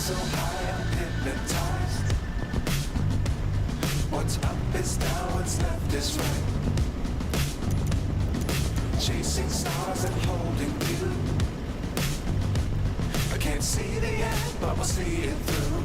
so high, I'm hypnotized. What's up is down, what's left is right. Chasing stars and holding you. I can't see the end, but we'll see it through.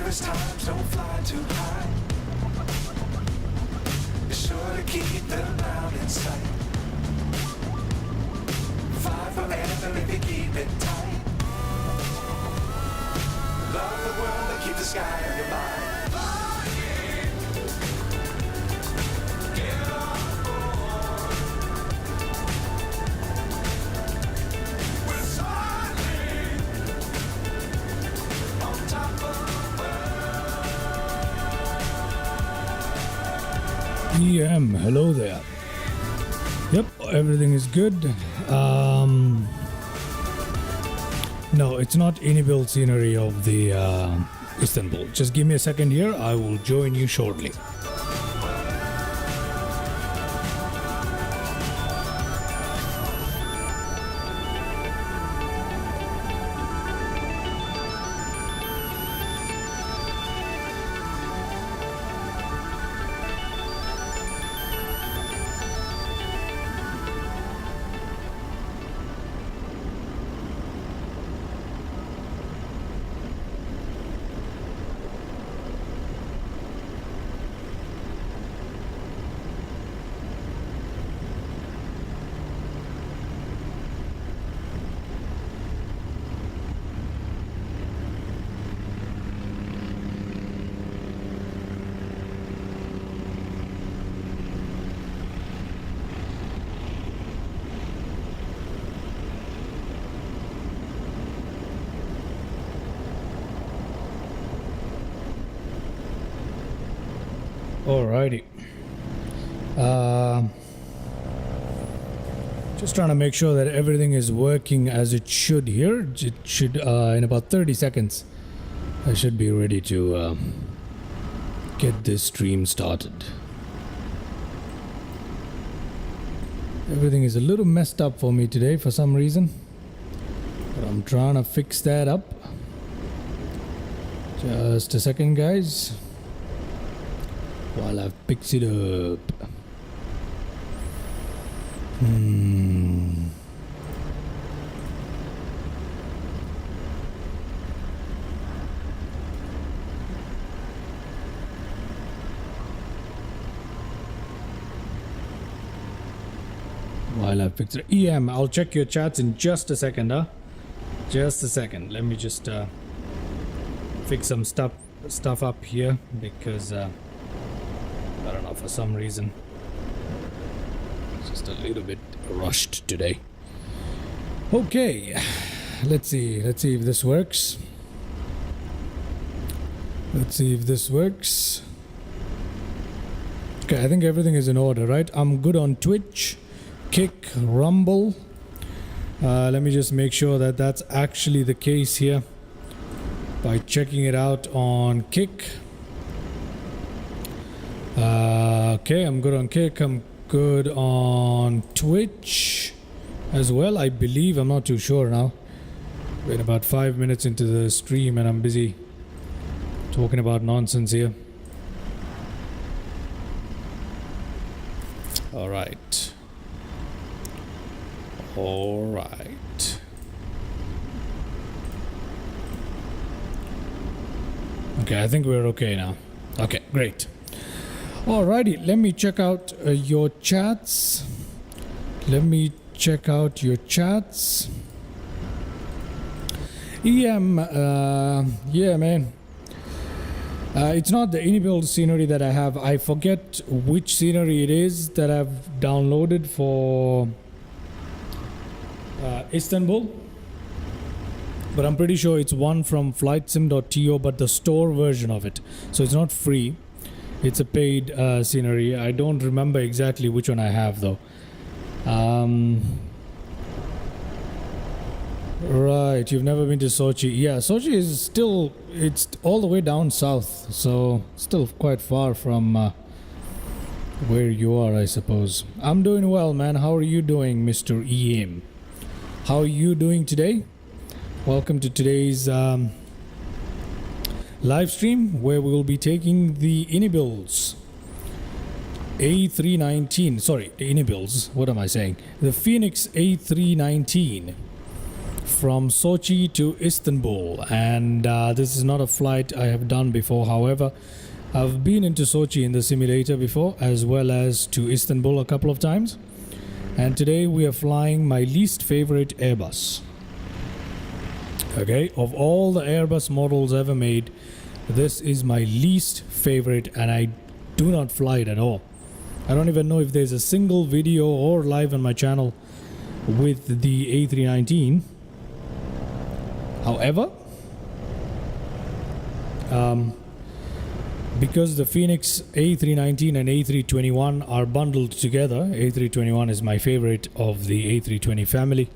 Times don't fly too high. Be sure to keep the ground in sight. Fly forever if you keep it tight. Love the world and keep the sky on your mind. Get on board. We're soaring on top of EM, hello there. Yep, everything is good. No, it's not any build scenery of the Istanbul. Just give me a second here. I will join you shortly. Alrighty. Just trying to make sure that everything is working as it should here. It should, in about 30 seconds, I should be ready to get this stream started. Everything is a little messed up for me today for some reason, but I'm trying to fix that up. Just a second, guys, while I fix it up. While I fix it. EM, I'll check your chats in just a second, huh? Just a second. Let me just fix some stuff up here because I don't know, for some reason it's just a little bit rushed today. Okay, let's see if this works. Okay, I think everything is in order, right? I'm good on Twitch, Kick, Rumble. Let me just make sure that that's actually the case here by checking it out on Kick. Okay, I'm good on Kick. I'm good on Twitch as well, I believe. I'm not too sure now. Been about 5 minutes into the stream and I'm busy talking about nonsense here. All right. Okay, I think we're okay now. Okay, great. Alrighty, let me check out your chats. EM, yeah, man. It's not the any-build scenery that I have. I forget which scenery it is that I've downloaded for Istanbul. but I'm pretty sure it's one from flightsim.to, but the store version of it. So it's not free. It's a paid scenery. I don't remember exactly which one I have though. Right, you've never been to Sochi. Yeah, Sochi is still, it's all the way down south, so still quite far from where you are, I suppose. I'm doing well, man. How are you doing, Mr. EM? How are you doing today? Welcome to today's live stream, where we will be taking the Istanbul's A319. Sorry, the Istanbul's. What am I saying? The Fenix A319 from Sochi to Istanbul, and this is not a flight I have done before. However, I've been into Sochi in the simulator before, as well as to Istanbul a couple of times, and today we are flying my least favorite Airbus. Okay, of all the Airbus models ever made, this is my least favorite, and I do not fly it at all. I don't even know if there's a single video or live on my channel with the A319. However, because the Fenix A319 and A321 are bundled together, A321 is my favorite of the A320 family.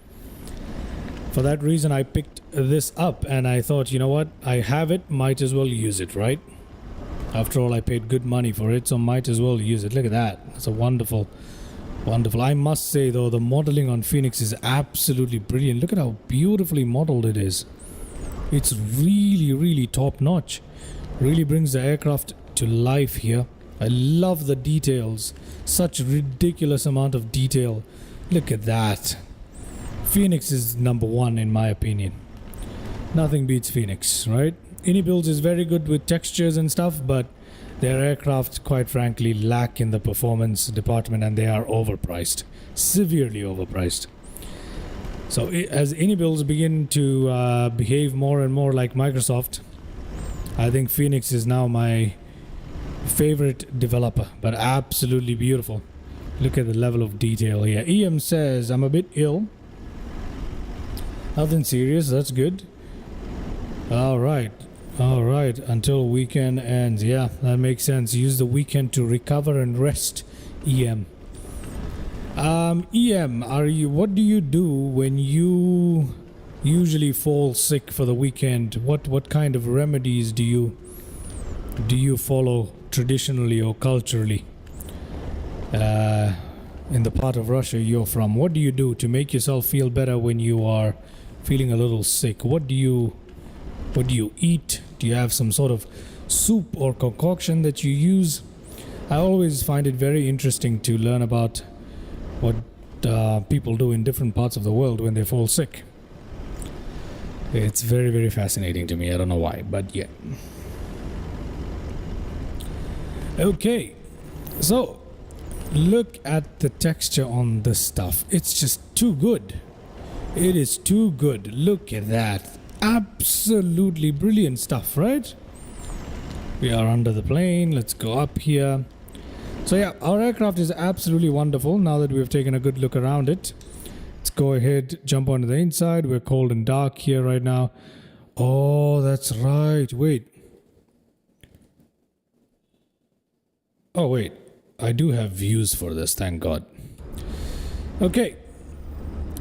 For that reason, I picked this up, and I thought, you know what, I have it, might as well use it, right? After all, I paid good money for it, so might as well use it. Look at that. It's a wonderful. I must say, though, the modeling on Fenix is absolutely brilliant. Look at how beautifully modeled it is. It's really, really top notch. Really brings the aircraft to life here. I love the details. Such ridiculous amount of detail. Look at that. Fenix is number one in my opinion. Nothing beats Fenix, right? Istanbul is very good with textures and stuff, but their aircraft, quite frankly, lack in the performance department, and they are overpriced. Severely overpriced. So as Istanbul begin to behave more and more like Microsoft, I think Fenix is now my favorite developer, but absolutely beautiful. Look at the level of detail here. EM says, I'm a bit ill. Nothing serious, that's good. Alright, until weekend ends. Yeah, that makes sense. Use the weekend to recover and rest, EM. EM, what do you do when you usually fall sick for the weekend? What kind of remedies do you follow traditionally or culturally in the part of Russia you're from? What do you do to make yourself feel better when you are feeling a little sick? What do you eat? Do you have some sort of soup or concoction that you use? I always find it very interesting to learn about what people do in different parts of the world when they fall sick. It's very, very fascinating to me. I don't know why, but yeah. Okay, so look at the texture on this stuff. It's just too good. It is too good. Look at that. Absolutely brilliant stuff, right? We are under the plane. Let's go up here. So yeah, our aircraft is absolutely wonderful. Now that we've taken a good look around it, let's go ahead, jump onto the inside. We're cold and dark here right now. Oh, that's right. Wait. Oh, wait. I do have views for this, thank God. Okay.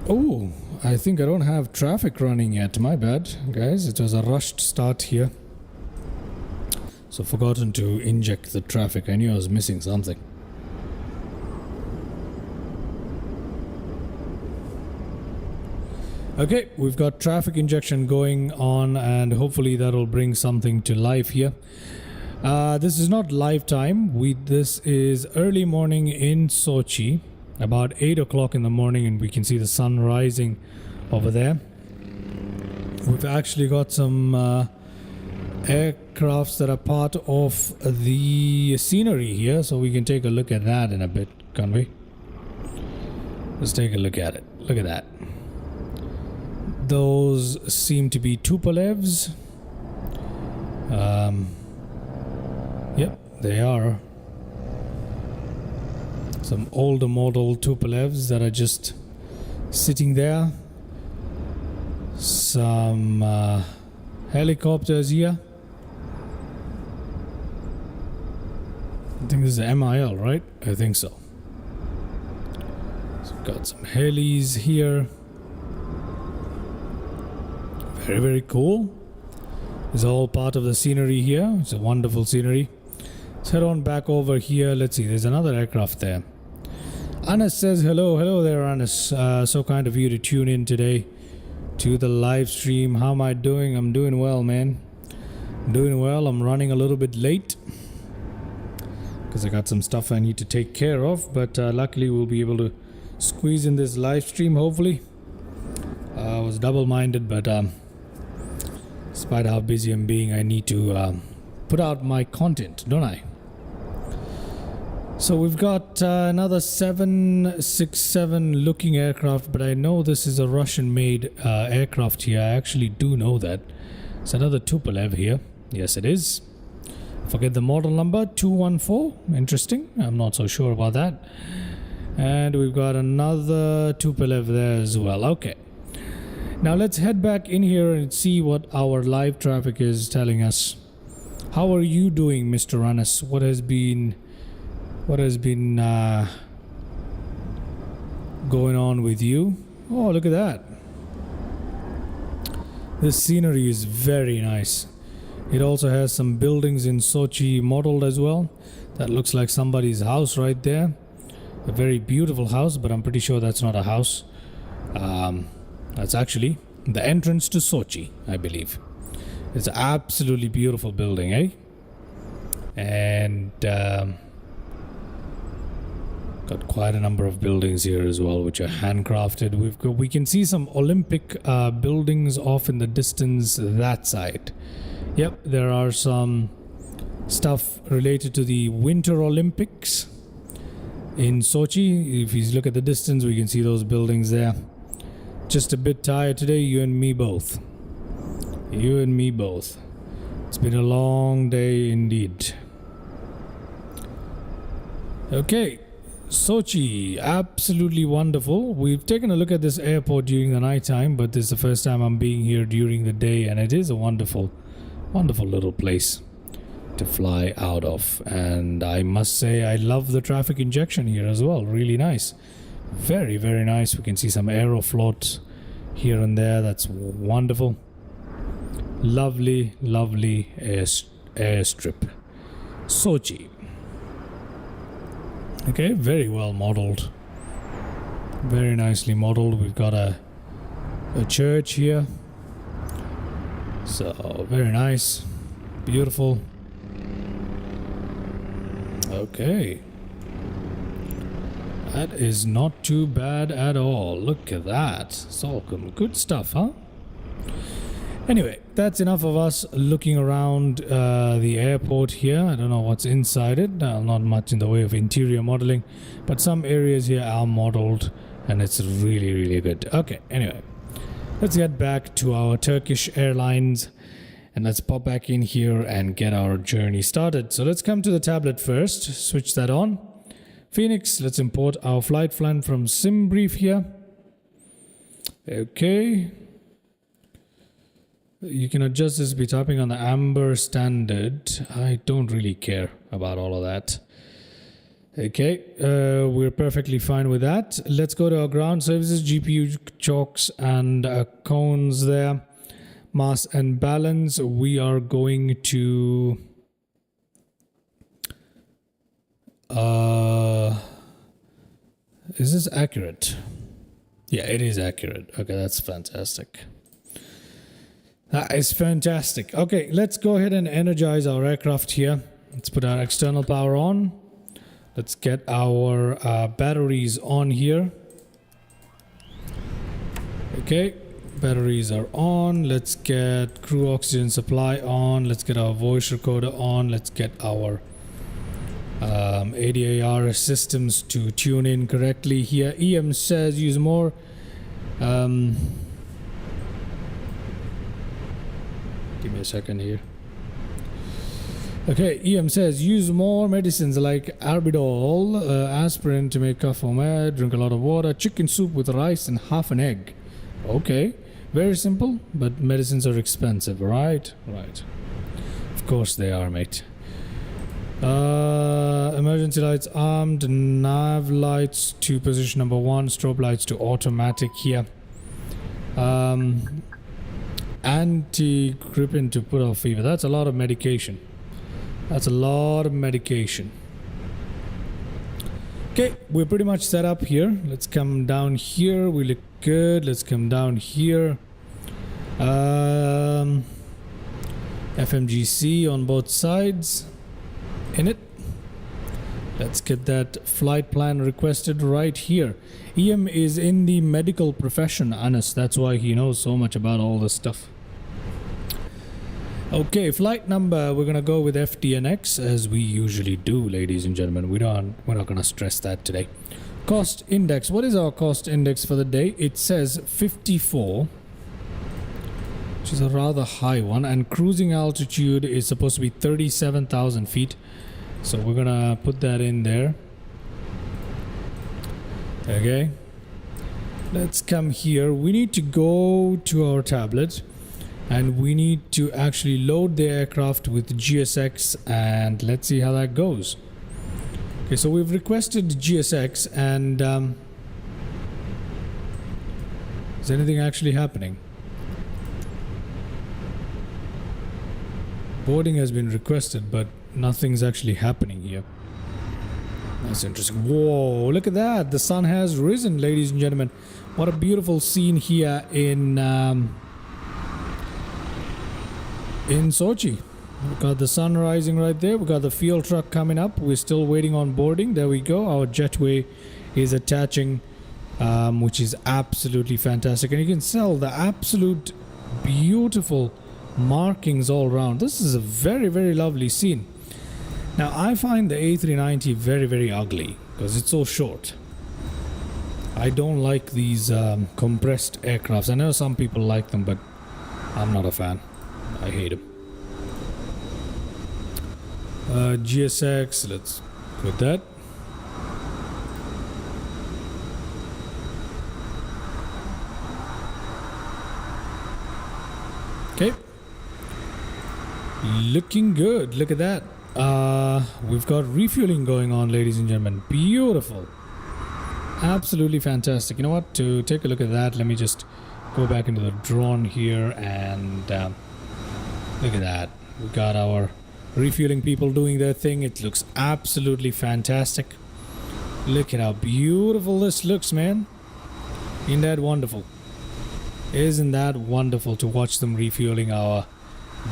Oh, I think I don't have traffic running yet. My bad, guys. It was a rushed start here. So forgotten to inject the traffic. I knew I was missing something. Okay, we've got traffic injection going on, and hopefully that'll bring something to life here. This is not live time. This is early morning in Sochi, about 8 o'clock in the morning, and we can see the sun rising over there. We've actually got some aircrafts that are part of the scenery here, so we can take a look at that in a bit, can't we? Let's take a look at it. Look at that. Those seem to be Tupolevs. Yep, they are. Some older model Tupolevs that are just sitting there. some helicopters here. I think this is MIL, right? I think so. So got some helis here. Very, very cool. It's all part of the scenery here. It's a wonderful scenery. Let's head on back over here. Let's see, there's another aircraft there. Anas says hello. Hello there, Anas. So kind of you to tune in today to the live stream. How am I doing? I'm doing well, man. I'm doing well. I'm running a little bit late because I got some stuff I need to take care of, but luckily we'll be able to squeeze in this live stream, hopefully. I was double-minded, but despite how busy I'm being, I need to put out my content, don't I? So we've got another 767 looking aircraft, but I know this is a Russian-made aircraft here. I actually do know that. It's another Tupolev here. Yes, it is. Forget the model number, 214. Interesting. I'm not so sure about that. And we've got another Tupolev there as well. Okay. Now let's head back in here and see what our live traffic is telling us. How are you doing, Mr. Anas? What has been going on with you? Oh, look at that. This scenery is very nice. It also has some buildings in Sochi modeled as well. That looks like somebody's house right there. A very beautiful house, but I'm pretty sure that's not a house. That's actually the entrance to Sochi, I believe. It's an absolutely beautiful building, eh? And got quite a number of buildings here as well, which are handcrafted. We can see some Olympic buildings off in the distance that side. Yep, there are some stuff related to the Winter Olympics in Sochi. If you look at the distance, we can see those buildings there. Just a bit tired today, you and me both. You and me both. It's been a long day indeed. Okay, Sochi, absolutely wonderful. We've taken a look at this airport during the night time, but this is the first time I'm being here during the day, and it is a wonderful little place to fly out of. And I must say, I love the traffic injection here as well. Really nice. Very, very nice. We can see some Aeroflot here and there. That's wonderful. Lovely, lovely airstrip. Sochi. Okay, very well modeled. Very nicely modeled. We've got a church here. So, very nice. Beautiful. Okay. That is not too bad at all. Look at that. It's all good stuff, huh? Anyway, that's enough of us looking around the airport here. I don't know what's inside it. Not much in the way of interior modeling, but some areas here are modeled and it's really, really good. Okay, anyway, let's get back to our Turkish Airlines and let's pop back in here and get our journey started. So let's come to the tablet first, switch that on. Phoenix, let's import our flight plan from SimBrief here. Okay. You can adjust this by tapping on the Amber standard. I don't really care about all of that. Okay, we're perfectly fine with that. Let's go to our ground services, GPU chocks and cones there. Mass and balance. We are going to... is this accurate? Yeah, it is accurate. Okay, that's fantastic. That is fantastic. Okay, let's go ahead and energize our aircraft here. Let's put our external power on. Let's get our batteries on here. Okay, batteries are on. Let's get crew oxygen supply on. Let's get our voice recorder on. Let's get our ADAR systems to tune in correctly here. EM says use more. Give me a second here. Okay, EM says use more medicines like Arbidol, aspirin to make cough or mad, drink a lot of water, chicken soup with rice and half an egg. Okay, Very simple, but medicines are expensive, right? Right. Of course they are, mate. Emergency lights armed, nav lights to position number 1, strobe lights to automatic here. Anti-grippin to put off fever. That's a lot of medication. That's a lot of medication. Okay, we're pretty much set up here. Let's come down here. We look good. Let's come down here. FMGC on both sides. In it. Let's get that flight plan requested right here. EM is in the medical profession, Anas. That's why he knows so much about all this stuff. Okay, flight number, we're gonna go with FDNX as we usually do, ladies and gentlemen. We're not gonna stress that today. Cost index. What is our cost index for the day? It says 54, which is a rather high one, and cruising altitude is supposed to be 37,000 feet. So we're gonna put that in there. Okay, let's come here. We need to go to our tablet and we need to actually load the aircraft with GSX, and let's see how that goes. Okay, so we've requested GSX, and is anything actually happening? Boarding has been requested, but nothing's actually happening here. That's interesting. Whoa, look at that. The sun has risen, ladies and gentlemen. What a beautiful scene here in Sochi. We've got the sun rising right there. We've got the fuel truck coming up. We're still waiting on boarding. There we go. Our jetway is attaching, which is absolutely fantastic. And you can see the absolute beautiful markings all around. This is a very, very lovely scene. Now, I find the A319 very, very ugly because it's so short. I don't like these compressed aircrafts. I know some people like them, but I'm not a fan. I hate them. GSX, let's put that. Okay. Looking good. Look at that. We've got refueling going on, ladies and gentlemen. Beautiful. Absolutely fantastic. You know what? To take a look at that, let me just go back into the drone here and look at that. We've got our refueling people doing their thing. It looks absolutely fantastic. Look at how beautiful this looks, man. Isn't that wonderful? Isn't that wonderful to watch them refueling our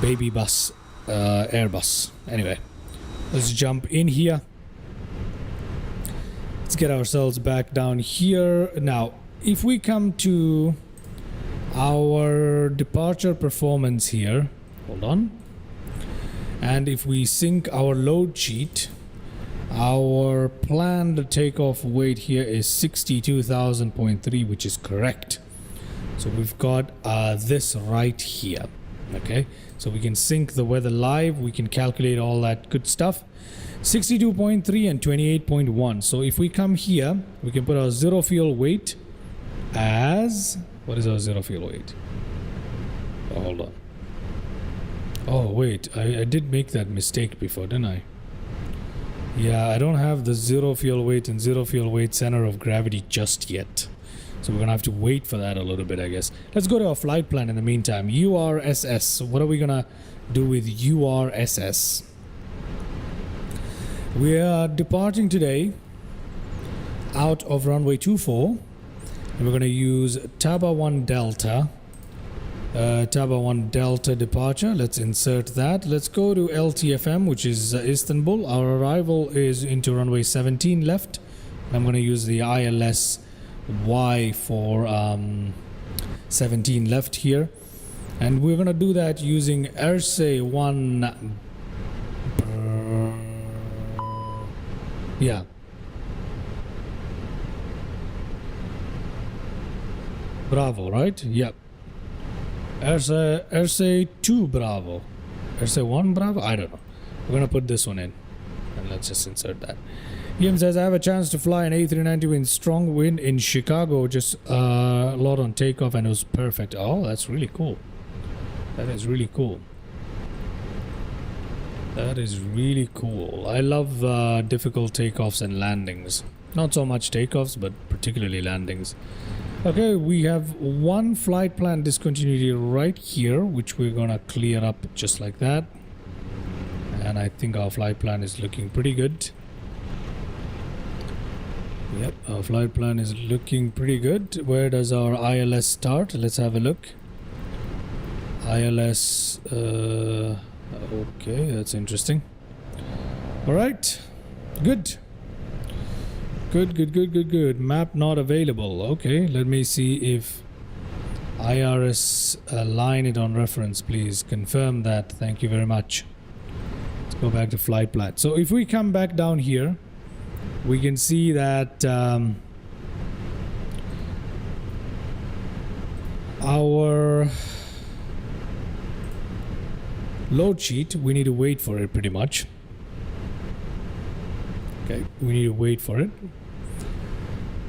baby bus, Airbus? Anyway, let's jump in here. Let's get ourselves back down here. Now, if we come to our departure performance here, hold on, and if we sync our load sheet, our planned takeoff weight here is 62,000.3, which is correct. So we've got this right here. Okay, so we can sync the weather live, we can calculate all that good stuff. 62.3 and 28.1. So if we come here, we can put our zero fuel weight as, what is our zero fuel weight? Oh, hold on. Oh wait, I did make that mistake before, didn't I? Yeah, I don't have the zero fuel weight and zero fuel weight center of gravity just yet. So we're gonna have to wait for that a little bit, I guess. Let's go to our flight plan in the meantime. URSS. What are we gonna do with URSS? We are departing today out of runway 24, and we're gonna use Taba 1 Delta. Taba 1 Delta departure. Let's insert that. Let's go to LTFM, which is Istanbul. Our arrival is into runway 17 left. I'm gonna use the ILS Y for 17 left here, and we're gonna do that using Erse 1 Bravo, right? Yep. Erse 2 Bravo. Erse 1 Bravo? I don't know. We're gonna put this one in, and let's just insert that. Ian says, I have a chance to fly an A319 in strong wind in Chicago, just a lot on takeoff, and it was perfect. Oh, that's really cool. That is really cool. That is really cool. I love difficult takeoffs and landings. Not so much takeoffs, but particularly landings. Okay, we have one flight plan discontinuity right here, which we're gonna clear up just like that. And I think our flight plan is looking pretty good. Yep, our flight plan is looking pretty good. Where does our ILS start? Let's have a look. ILS, okay, that's interesting. All right, good. Good. Map not available. Okay, let me see if IRS line it on reference, please. Confirm that. Thank you very much. Let's go back to flight plan. So if we come back down here, we can see that our load sheet, we need to wait for it pretty much. Okay, we need to wait for it.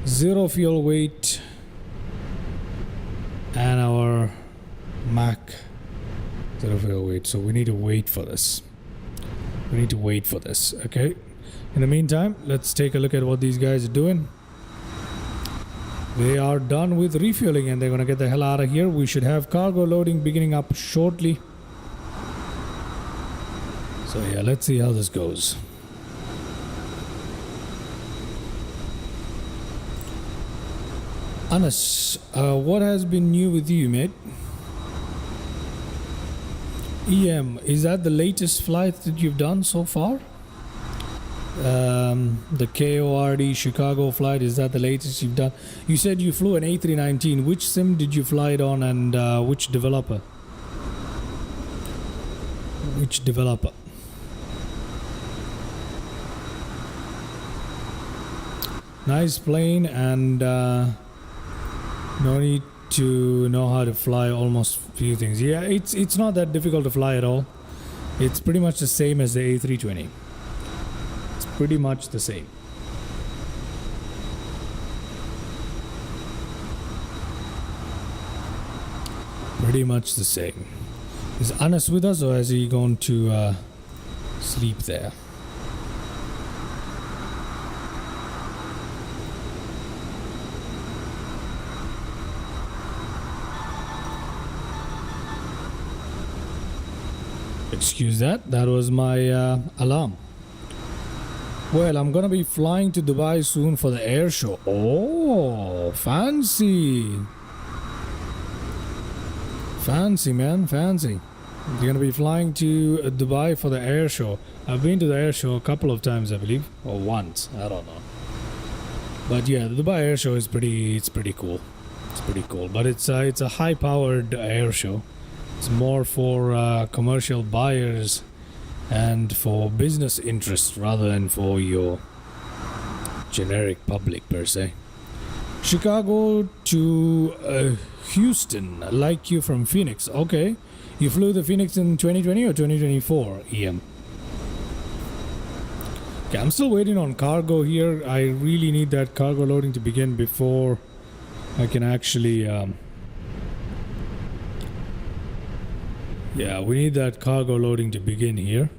Zero fuel weight and our Mac zero fuel weight. So we need to wait for this. Okay. In the meantime, let's take a look at what these guys are doing. They are done with refueling and they're gonna get the hell out of here. We should have cargo loading beginning up shortly. So yeah, let's see how this goes. Anas, what has been new with you, mate? EM, is that the latest flight that you've done so far? The KORD Chicago flight, is that the latest you've done? You said you flew an A319. Which sim did you fly it on, and which developer? Nice plane, and no need to know how to fly almost few things. Yeah, it's not that difficult to fly at all. It's pretty much the same as the A320. It's pretty much the same. Pretty much the same. Is Anas with us, or has he gone to sleep there? Excuse that, that was my alarm. Well, I'm gonna be flying to Dubai soon for the air show. Oh, fancy. Fancy, man, fancy. You're gonna be flying to Dubai for the air show. I've been to the air show a couple of times, I believe, or once, I don't know. But yeah, the Dubai air show is pretty cool. It's pretty cool, but it's a high-powered air show. It's more for commercial buyers and for business interests rather than for your generic public per se. Chicago to Houston, like you from Phoenix. Okay, you flew the Phoenix in 2020 or 2024, EM? Okay, I'm still waiting on cargo here. I really need that cargo loading to begin before I can actually yeah, we need that cargo loading to begin here.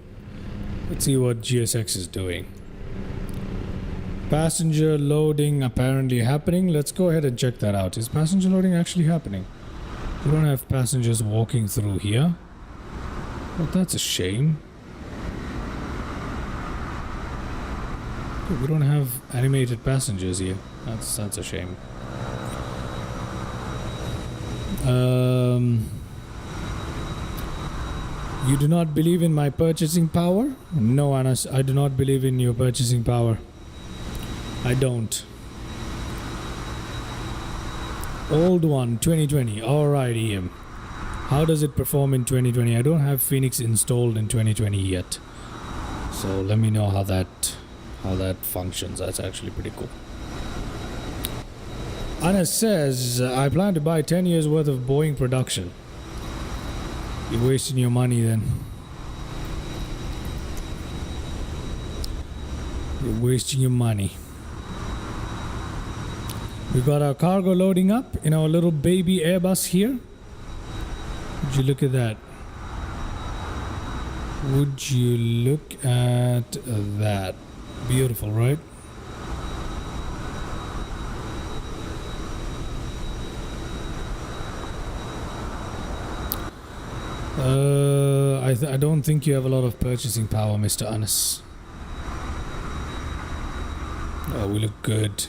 Let's see what GSX is doing. Passenger loading apparently happening. Let's go ahead and check that out. Is passenger loading actually happening? We don't have passengers walking through here. Well, that's a shame. We don't have animated passengers here. That's a shame. You do not believe in my purchasing power? No, Anas, I do not believe in your purchasing power. I don't. Old one, 2020. Alright, EM. How does it perform in 2020? I don't have Phoenix installed in 2020 yet. So let me know how that functions. That's actually pretty cool. Anas says, I plan to buy 10 years worth of Boeing production. You're wasting your money then. You're wasting your money. We got our cargo loading up in our little baby Airbus here. Would you look at that? Would you look at that? Beautiful, right? I don't think you have a lot of purchasing power, Mr. Anas. Oh, we look good.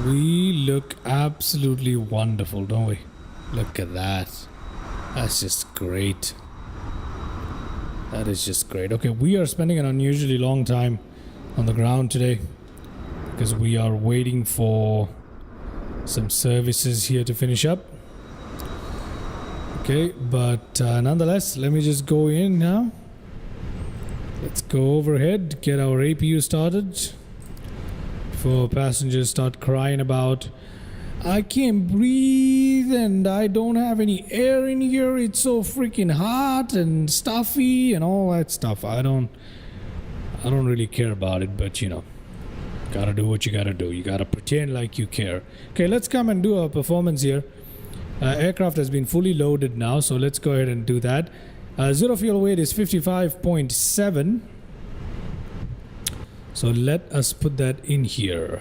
We look absolutely wonderful, don't we? Look at that. That's just great. That is just great. Okay, we are spending an unusually long time on the ground today because we are waiting for some services here to finish up. Okay, but nonetheless, let me just go in now. Let's go overhead, get our APU started before passengers start crying about, I can't breathe and I don't have any air in here. It's so freaking hot and stuffy and all that stuff. I don't really care about it, but you know, gotta do what you gotta do. You gotta pretend like you care. Okay, let's come and do our performance here. Aircraft has been fully loaded now, so let's go ahead and do that. Zero fuel weight is 55.7. So let us put that in here.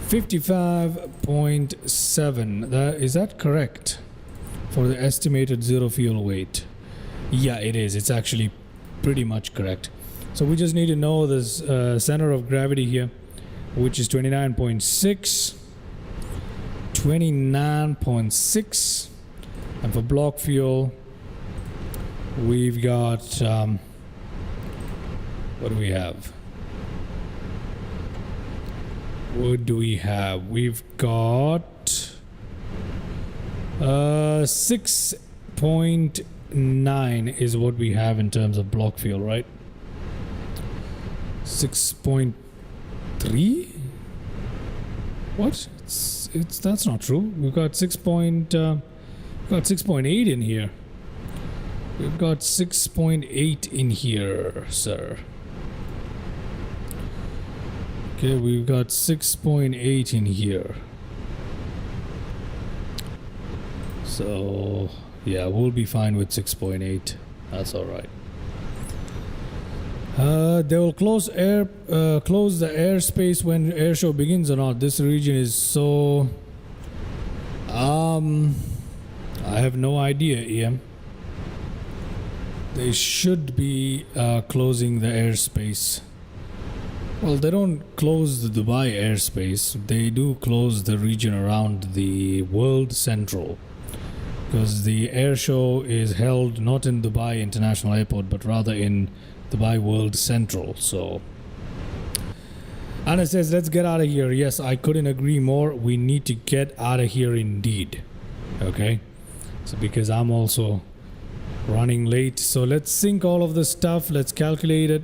55.7. Is that correct for the estimated zero fuel weight? Yeah, it is. It's actually pretty much correct. So we just need to know the center of gravity here, which is 29.6. 29.6. And for block fuel, we've got what do we have? What do we have? We've got 6.9 is what we have in terms of block fuel, right? 6.3? What? It's that's not true. We've got 6.8 in here. We've got 6.8 in here, sir. Okay, we've got 6.8 in here. So, yeah, we'll be fine with 6.8. That's all right. They will close the airspace when air show begins or not. This region is so... I have no idea, EM. They should be closing the airspace. Well, they don't close the Dubai airspace. They do close the region around the World Central, because the air show is held not in Dubai International Airport, but rather in Dubai World Central. So Anna says, let's get out of here. Yes, I couldn't agree more. We need to get out of here indeed. Okay, so because I'm also running late, so let's sync all of this stuff. Let's calculate it.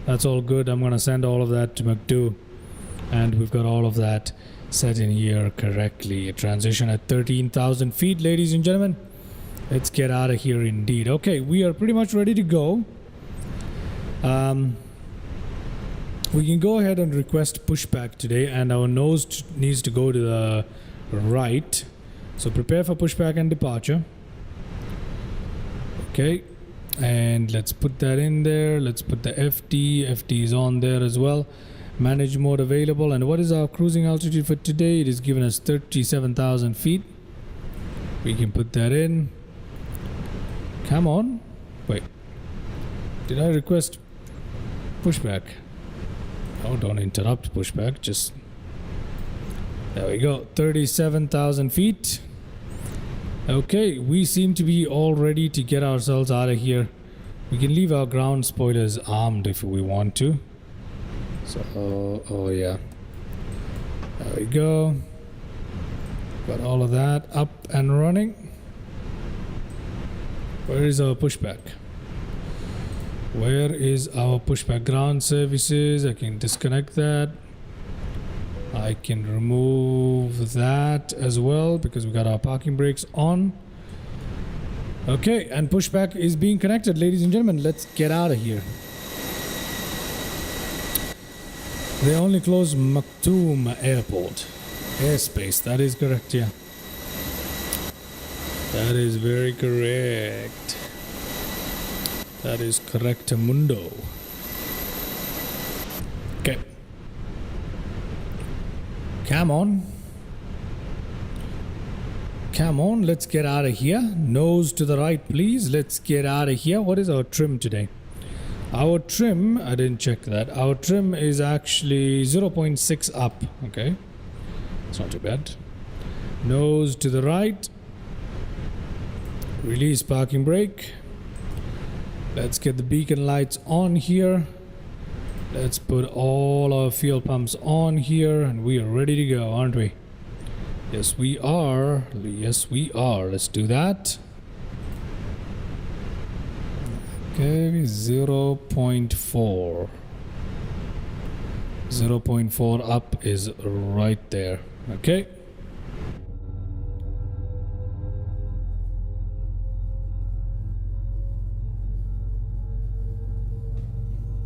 That's all good. I'm gonna send all of that to McDo, and we've got all of that set in here correctly. A transition at 13,000 feet, ladies and gentlemen. Let's get out of here indeed. Okay, we are pretty much ready to go. We can go ahead and request pushback today, and our nose needs to go to the right. So prepare for pushback and departure. Okay, and let's put that in there. Let's put the FD is on there as well. Manage mode available. And what is our cruising altitude for today? It is giving us 37,000 feet. We can put that in. Come on. Wait, did I request pushback? Oh, don't interrupt pushback. Just there we go. 37,000 feet. Okay, we seem to be all ready to get ourselves out of here. We can leave our ground spoilers armed if we want to. So, oh yeah. There we go. Got all of that up and running. Where is our pushback? Where is our pushback? Ground services. I can disconnect that. I can remove that as well because we got our parking brakes on. Okay, and pushback is being connected, ladies and gentlemen. Let's get out of here. They only closed Maktoum Airport. Airspace, that is correct, yeah. That is very correct. That is correct, mundo. Okay. Come on. Come on, let's get out of here. Nose to the right, please. Let's get out of here. What is our trim today? Our trim, I didn't check that. Our trim is actually 0.6 up. Okay. It's not too bad. Nose to the right. Release parking brake. Let's get the beacon lights on here. Let's put all our fuel pumps on here and we are ready to go, aren't we? Yes, we are. Yes, we are. Let's do that. Okay, 0.4. 0.4 up is right there. Okay.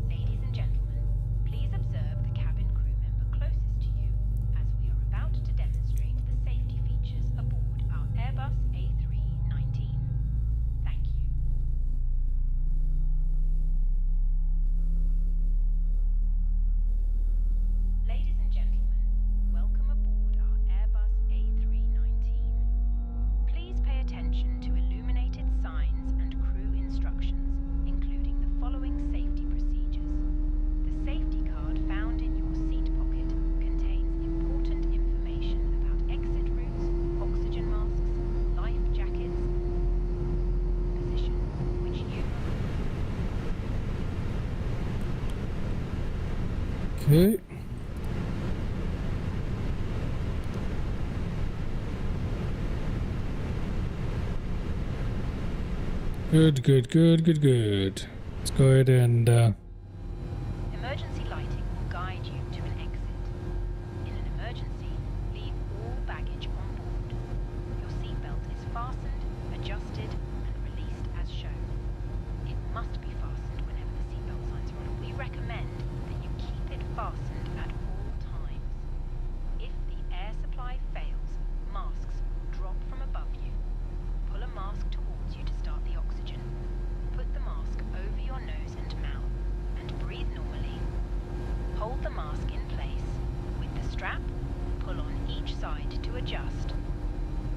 Ladies and gentlemen, please observe the cabin crew member closest to you as we are about to demonstrate the safety features aboard our Airbus A319. Thank you. Ladies and gentlemen, welcome aboard our Airbus A319. Please pay attention to illuminated signs and crew instructions, including the following safety procedures. The safety card found in your seat pocket contains important information about exit routes, oxygen masks, life jackets, position which you Okay. Good. Let's go ahead and Emergency lighting will guide you to an exit. In an emergency, leave all baggage on board. Your seatbelt is fastened, adjusted, and released as shown. It must be fastened whenever the seatbelt signs are on. We recommend that you keep it fastened at all times. If the air supply fails, masks will drop from above you. Pull a mask towards you to start the oxygen. Put the mask over your nose and mouth and breathe normally. Hold the mask in place. With the strap, pull on each side to adjust.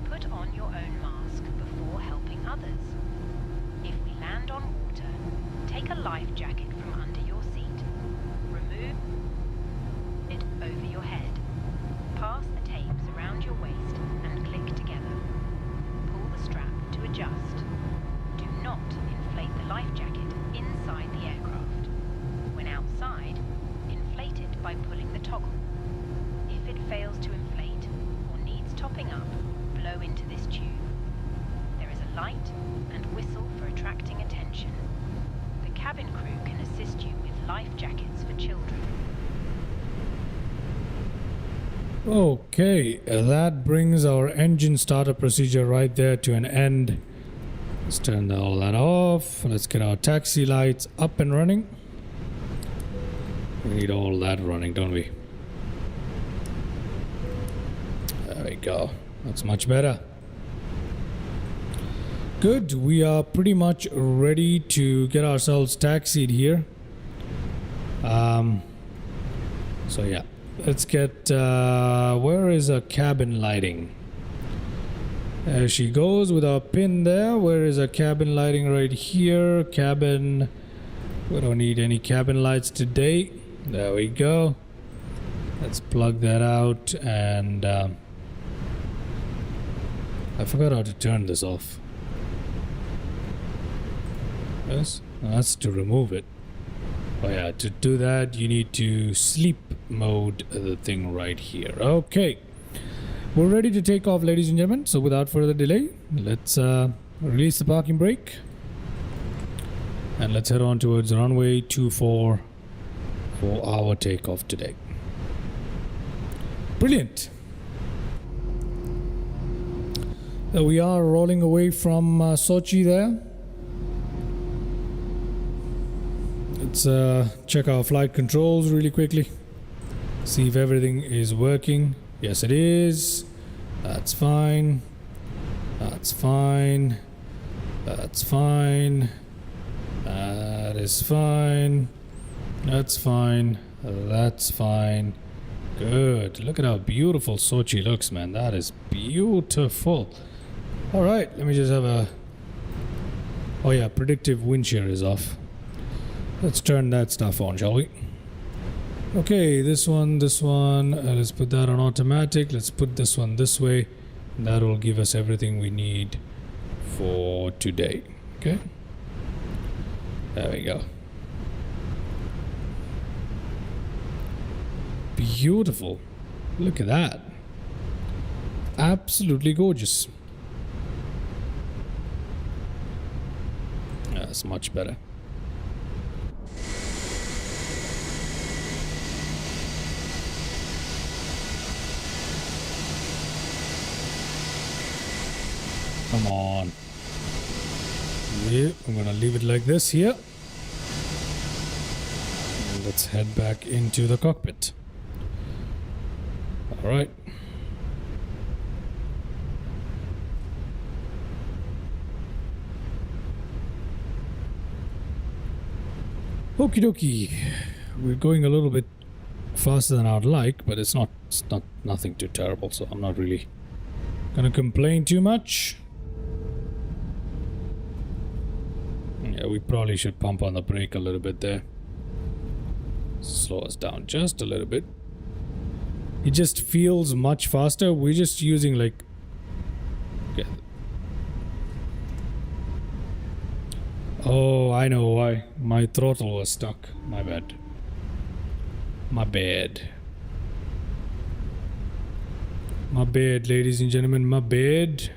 Put on your own mask before helping others. If we land on water, take a life jacket from under your seat. Remove it over your head. Pass the tapes around your waist and click together. Pull the strap to adjust. Do not inflate the life jacket inside the aircraft. When outside, inflate it by pulling the toggle. If it fails to inflate or needs topping up, blow into this tube. There is a light and whistle for attracting attention. The cabin crew can assist you with life jackets for children. okay, that brings our engine starter procedure right there to an end. Let's turn all that off. Let's get our taxi lights up and running. We need all that running, don't we? There we go. That's much better. Good. We are pretty much ready to get ourselves taxied here. So yeah, let's get where is our cabin lighting? There she goes with our pin there. Where is our cabin lighting? Right here. Cabin. We don't need any cabin lights today. There we go. Let's plug that out. And I forgot how to turn this off. Yes, that's to remove it. Oh yeah, to do that you need to sleep mode the thing right here. Okay, we're ready to take off, ladies and gentlemen. So without further delay, let's release the parking brake and let's head on towards runway 24 for our takeoff today. Brilliant. We are rolling away from Sochi there. Let's check our flight controls really quickly. See if everything is working. Yes, it is. That's fine. That's fine. That's fine. That is fine. That's fine. That's fine. Good. Look at how beautiful Sochi looks, man. That is beautiful. Alright, let me just have a... Oh yeah, predictive wind shear is off. Let's turn that stuff on, shall we? Okay, this one. Let's put that on automatic. Let's put this one this way. That will give us everything we need for today. Okay. There we go. Beautiful. Look at that. Absolutely gorgeous. That's much better. Come on. Yeah, I'm gonna leave it like this here. And let's head back into the cockpit. Alright. Okie dokie. We're going a little bit faster than I'd like, but it's not nothing too terrible, so I'm not really gonna complain too much. Yeah, we probably should pump on the brake a little bit there. Slow us down just a little bit. It just feels much faster. We're just using like... Okay. Oh, I know why. My throttle was stuck. My bad. My bad. My bad, ladies and gentlemen. My bad.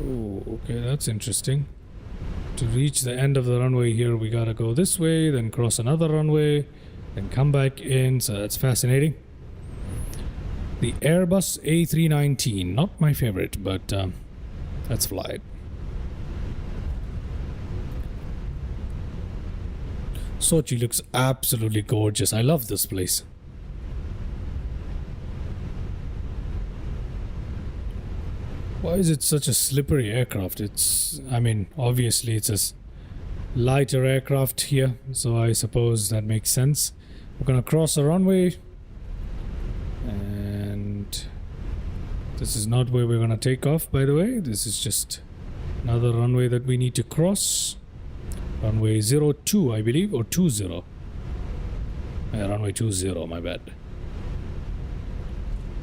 Oh, okay, that's interesting. To reach the end of the runway here, we gotta go this way, then cross another runway, then come back in. So that's fascinating. The Airbus A319, not my favorite, but let's fly it. Sochi looks absolutely gorgeous. I love this place. Why is it such a slippery aircraft? It's, I mean, obviously it's a lighter aircraft here, so I suppose that makes sense. We're gonna cross a runway, and this is not where we're gonna take off, by the way. This is just another runway that we need to cross. Runway 02, I believe, or 20. Yeah, runway 20, my bad.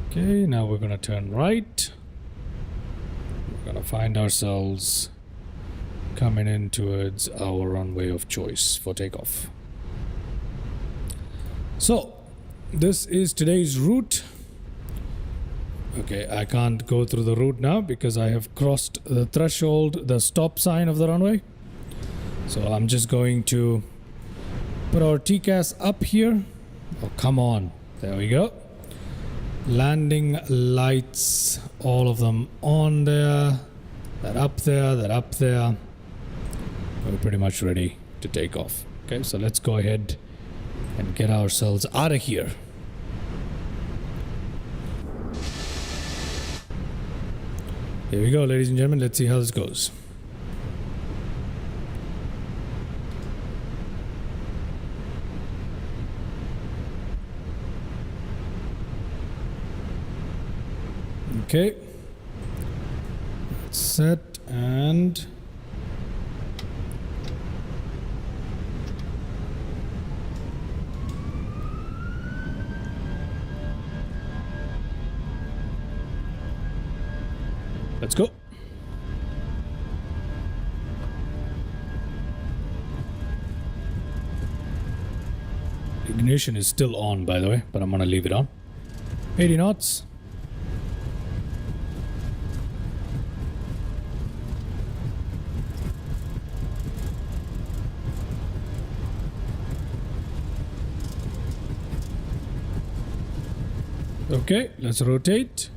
Okay, now we're gonna turn right. We're gonna find ourselves coming in towards our runway of choice for takeoff. So, this is today's route. Okay, I can't go through the route now because I have crossed the threshold, the stop sign of the runway. So I'm just going to put our TCAS up here. Oh, come on. There we go. Landing lights, all of them on there. That up there, that up there. We're pretty much ready to take off. Okay, so let's go ahead and get ourselves out of here. Here we go, ladies and gentlemen. Let's see how this goes. Okay, set and let's go. Ignition is still on, by the way, but I'm gonna leave it on. 80 knots. Okay, let's rotate.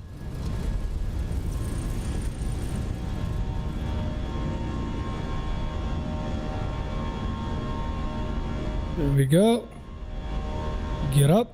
There we go. Get up.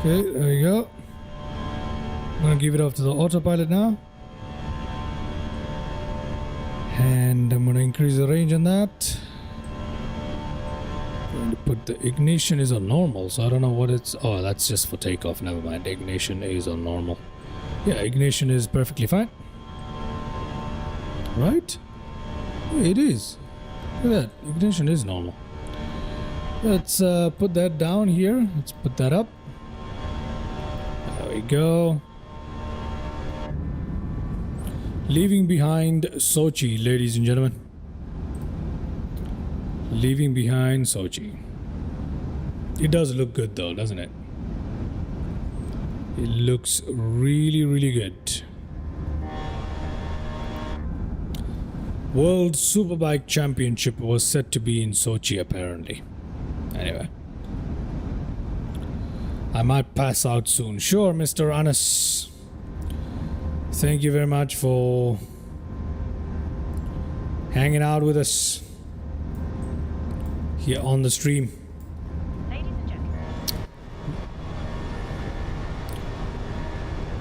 Okay, there we go. I'm gonna give it off to the autopilot now. And I'm gonna increase the range on that. Going to put the ignition is on normal, so I don't know what it's. Oh, that's just for takeoff. Never mind. Ignition is on normal. Yeah, ignition is perfectly fine. Right? Yeah, it is. Look at that. Ignition is normal. Let's put that down here. Let's put that up. There we go. Leaving behind Sochi, ladies and gentlemen. Leaving behind Sochi. It does look good though, doesn't it? It looks really, really good. World Superbike Championship was set to be in Sochi apparently. Anyway. I might pass out soon. Sure, Mr. Anas. Thank you very much for hanging out with us here on the stream. Ladies and gentlemen,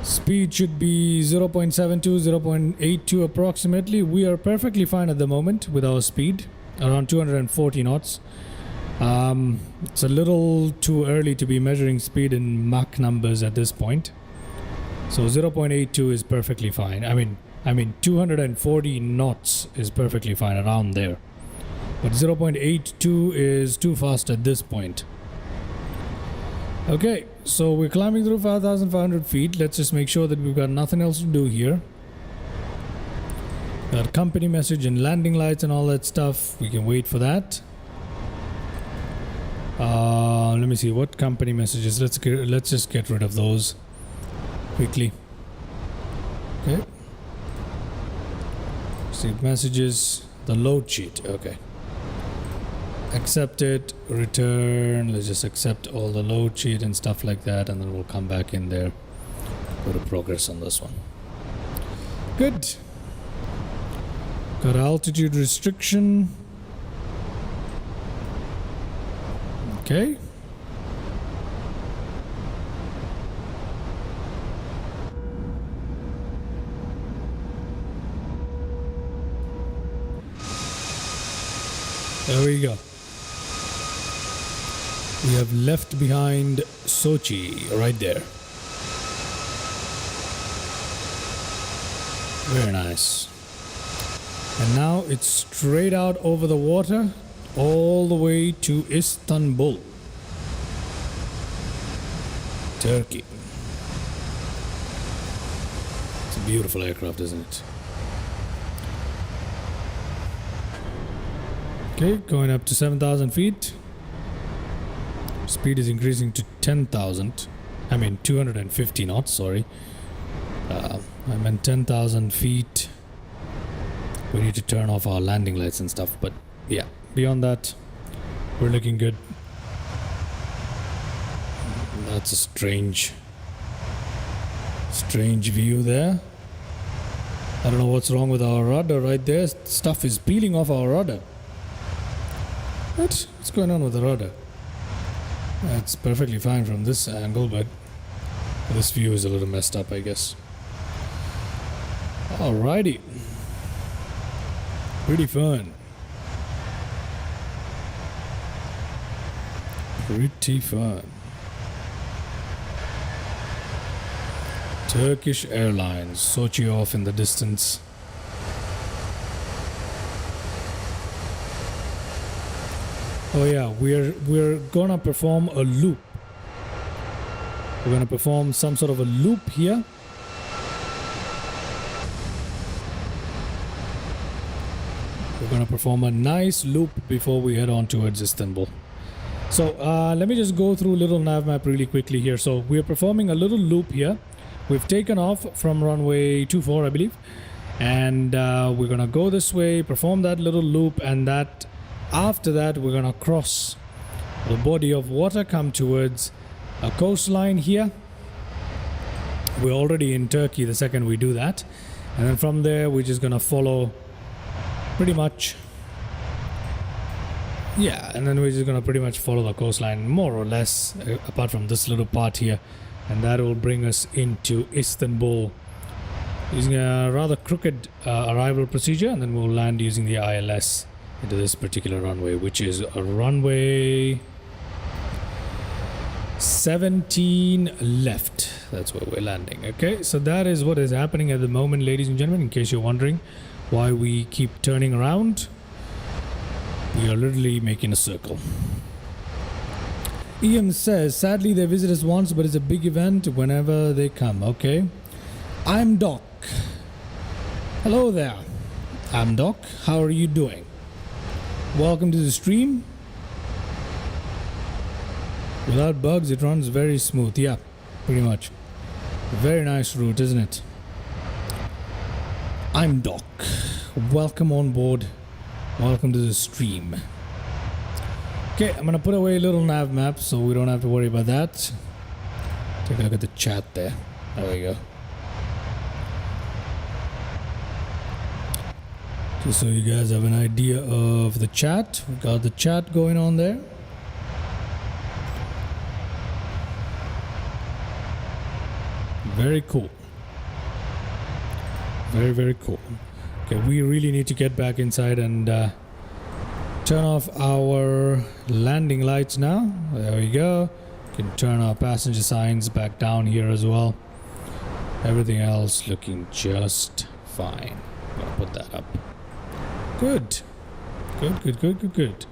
Speed should be 0.72, 0.82 approximately. We are perfectly fine at the moment with our speed, around 240 knots. It's a little too early to be measuring speed in Mach numbers at this point. So 0.82 is perfectly fine. I mean 240 knots is perfectly fine around there. But 0.82 is too fast at this point. Okay, so we're climbing through 5,500 feet. Let's just make sure that we've got nothing else to do here. Got company message and landing lights and all that stuff. We can wait for that. Let me see what company messages. Let's just get rid of those quickly. Okay. Receive messages. The load sheet. Okay. Accept it. Return. Let's just accept all the load sheet and stuff like that, and then we'll come back in there. Go to progress on this one. Good. Got altitude restriction. Okay. There we go. We have left behind Sochi right there. Very nice. And now it's straight out over the water all the way to Istanbul, Turkey. It's a beautiful aircraft, isn't it? Okay, going up to 7,000 feet. Speed is increasing to 10,000. I mean 250 knots, sorry. I meant 10,000 feet. We need to turn off our landing lights and stuff, but yeah, beyond that, we're looking good. That's a strange view there. I don't know what's wrong with our rudder right there. Stuff is peeling off our rudder. What's going on with the rudder? It's perfectly fine from this angle, but this view is a little messed up, I guess. Alrighty. Pretty fun. Pretty fun. Turkish Airlines, Sochi off in the distance. Oh yeah, we're gonna perform a loop. We're gonna perform some sort of a loop here. We're gonna perform a nice loop before we head on towards Istanbul. So let me just go through a little nav map really quickly here. So we are performing a little loop here. We've taken off from runway 24, I believe, and we're gonna go this way, perform that little loop, and that after that we're gonna cross the body of water, come towards a coastline here. We're already in Turkey the second we do that, and then from there we're just gonna follow pretty much, yeah, and then we're just gonna pretty much follow the coastline more or less, apart from this little part here, and that will bring us into Istanbul using a rather crooked arrival procedure, and then we'll land using the ILS into this particular runway, which is a runway 17 left. That's where we're landing. Okay, so that is what is happening at the moment, ladies and gentlemen, in case you're wondering why we keep turning around. We are literally making a circle. EM says, sadly they visit us once, but it's a big event whenever they come. Okay, I'm Doc. Hello there, I'm Doc. How are you doing? Welcome to the stream. Without bugs, it runs very smooth. Yeah, pretty much. Very nice route, isn't it? I'm Doc. Welcome on board. Welcome to the stream. Okay, I'm gonna put away a little nav map so we don't have to worry about that. Take a look at the chat there. There we go. Just so you guys have an idea of the chat. We got the chat going on there. Very cool. Very, very cool. Okay, we really need to get back inside and turn off our landing lights now. There we go. We can turn our passenger signs back down here as well. Everything else looking just fine. I'm gonna put that up. Good. Good.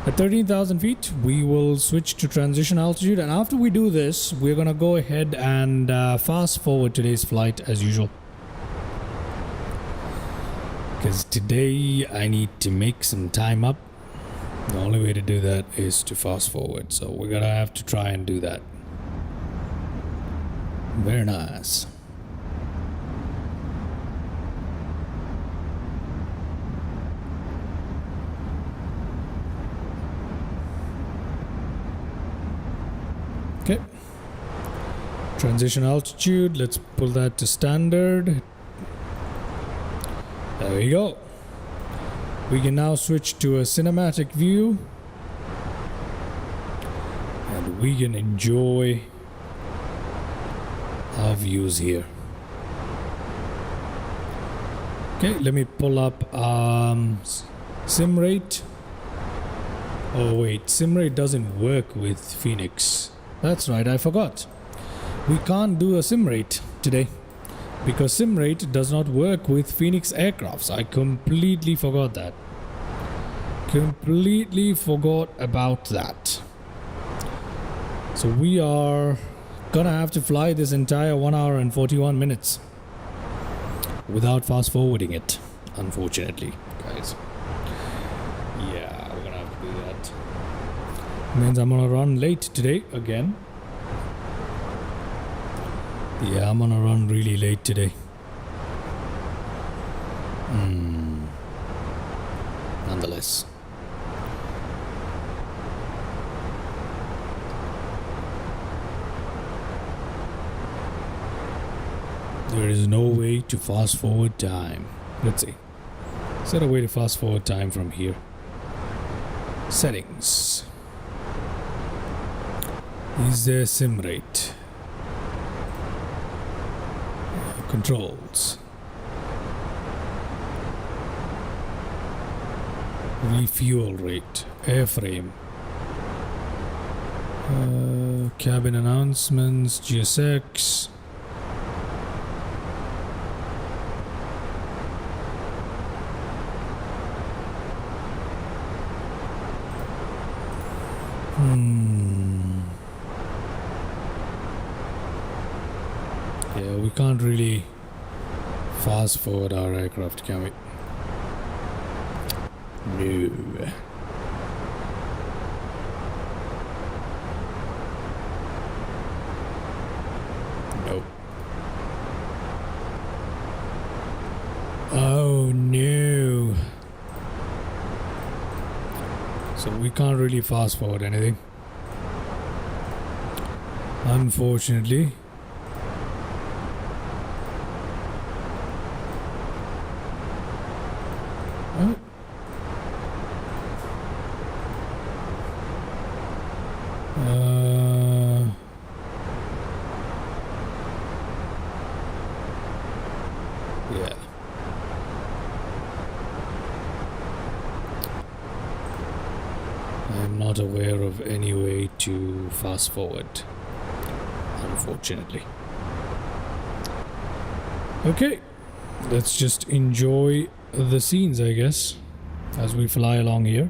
At 13,000 feet, we will switch to transition altitude, and after we do this, we're gonna go ahead and fast forward today's flight as usual. Because today I need to make some time up. The only way to do that is to fast forward, so we're gonna have to try and do that. Very nice. Okay, transition altitude, let's pull that to standard. There we go. We can now switch to a cinematic view and we can enjoy our views here. Okay, let me pull up sim rate. Oh wait, sim rate doesn't work with Fenix. That's right, I forgot. We can't do a sim rate today because sim rate does not work with Fenix aircrafts. I completely forgot that. Completely forgot about that. So we are gonna have to fly this entire 1 hour and 41 minutes without fast forwarding it, unfortunately, guys. Yeah, we're gonna have to do that. Means I'm gonna run late today again. Yeah, I'm gonna run really late today. Nonetheless. There is no way to fast forward time. Let's see. Is there a way to fast forward time from here? Settings. Is there sim rate? Controls. Refuel rate. Airframe. Cabin announcements. GSX. Yeah, we can't really fast forward our aircraft, can we? No. No. Oh no. So we can't really fast forward anything. Unfortunately. Oh. Yeah. I'm not aware of any way to fast forward, unfortunately. Okay, let's just enjoy the scenes, I guess, as we fly along here.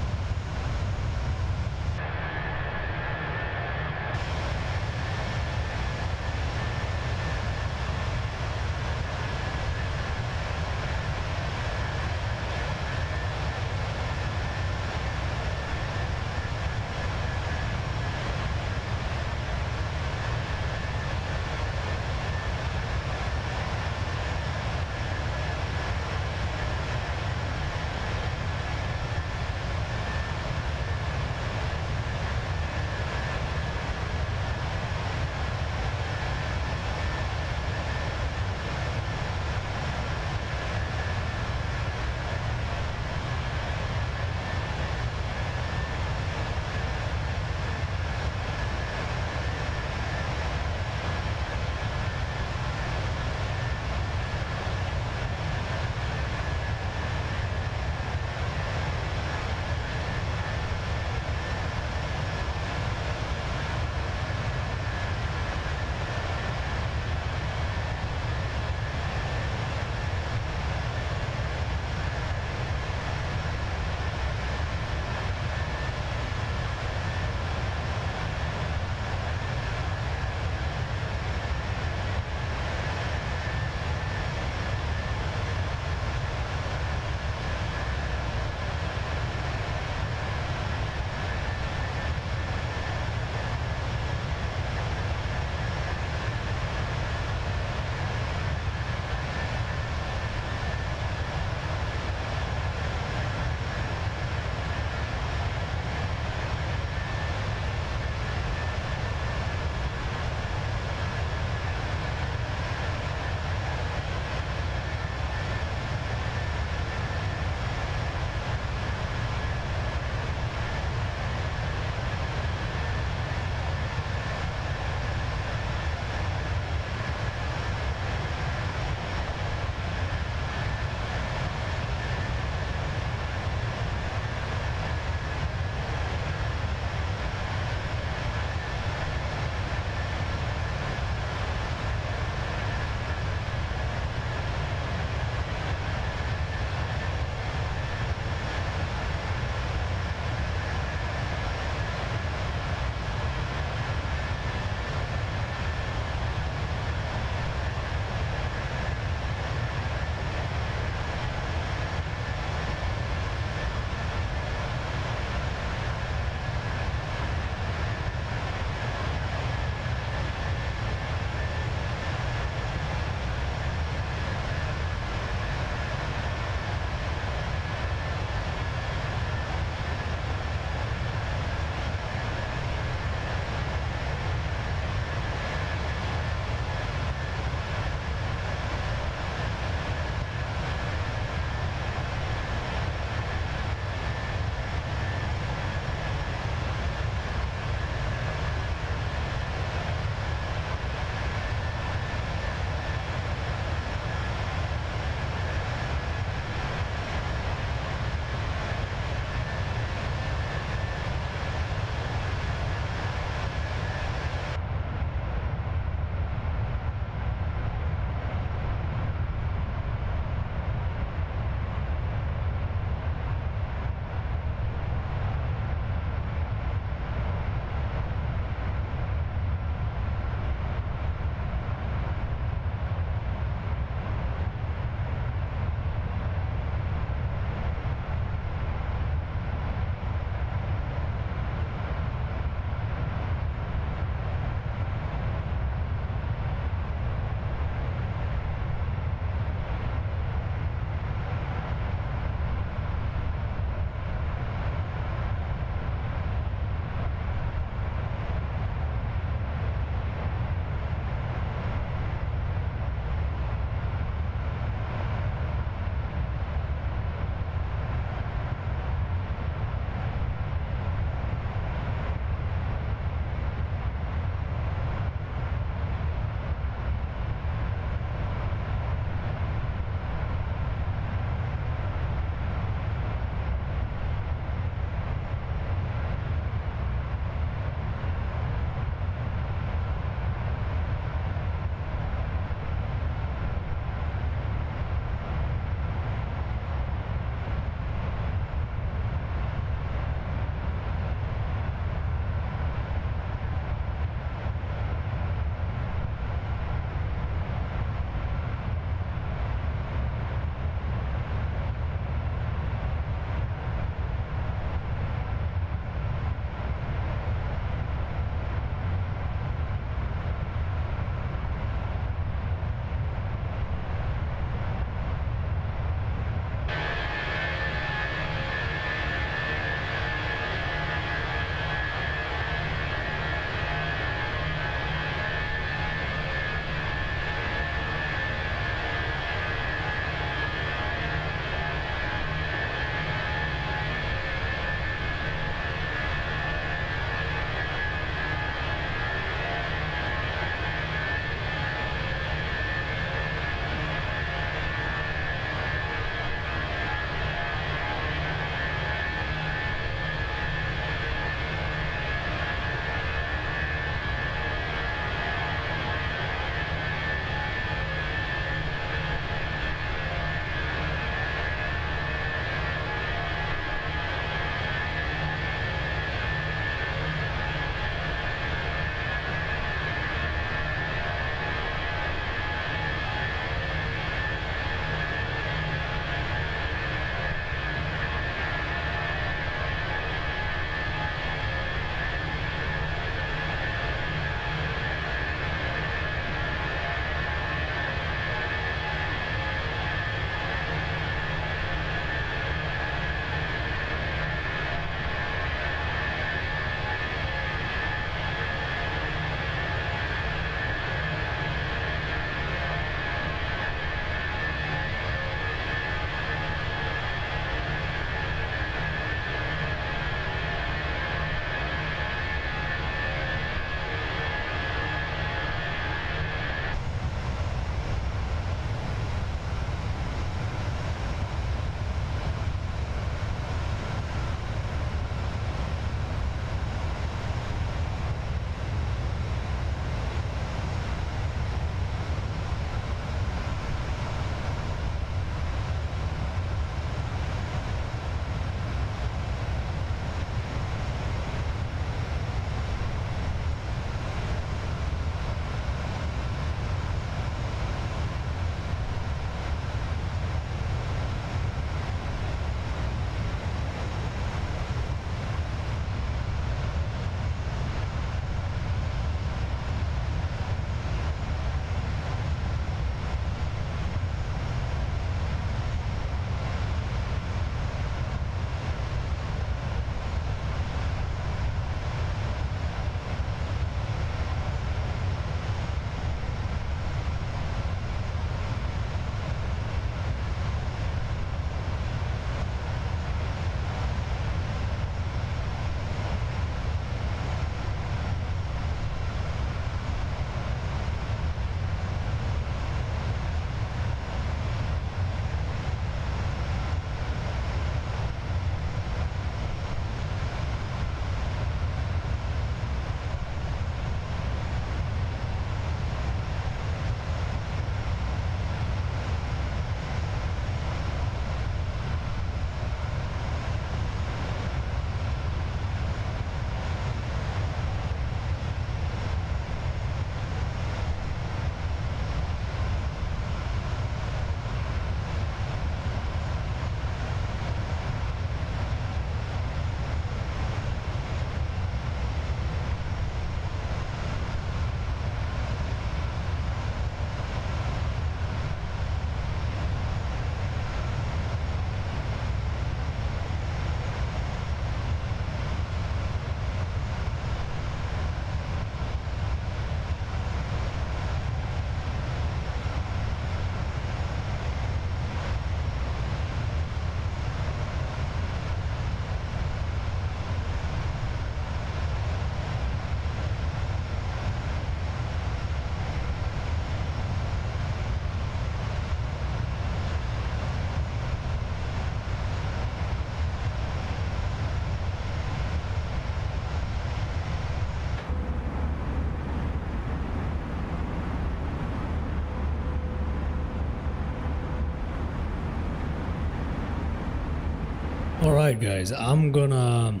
Alright guys, I'm gonna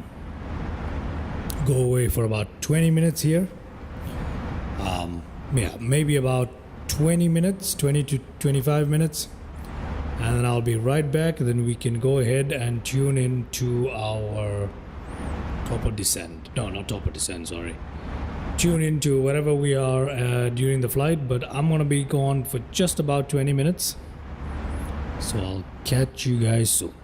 go away for about 20 minutes here. Yeah, maybe about 20 minutes, 20 to 25 minutes. And then I'll be right back. Then we can go ahead and tune into our Topo descent. No, not Topo descent, sorry. Tune into wherever we are during the flight. But I'm gonna be gone for just about 20 minutes. So I'll catch you guys soon.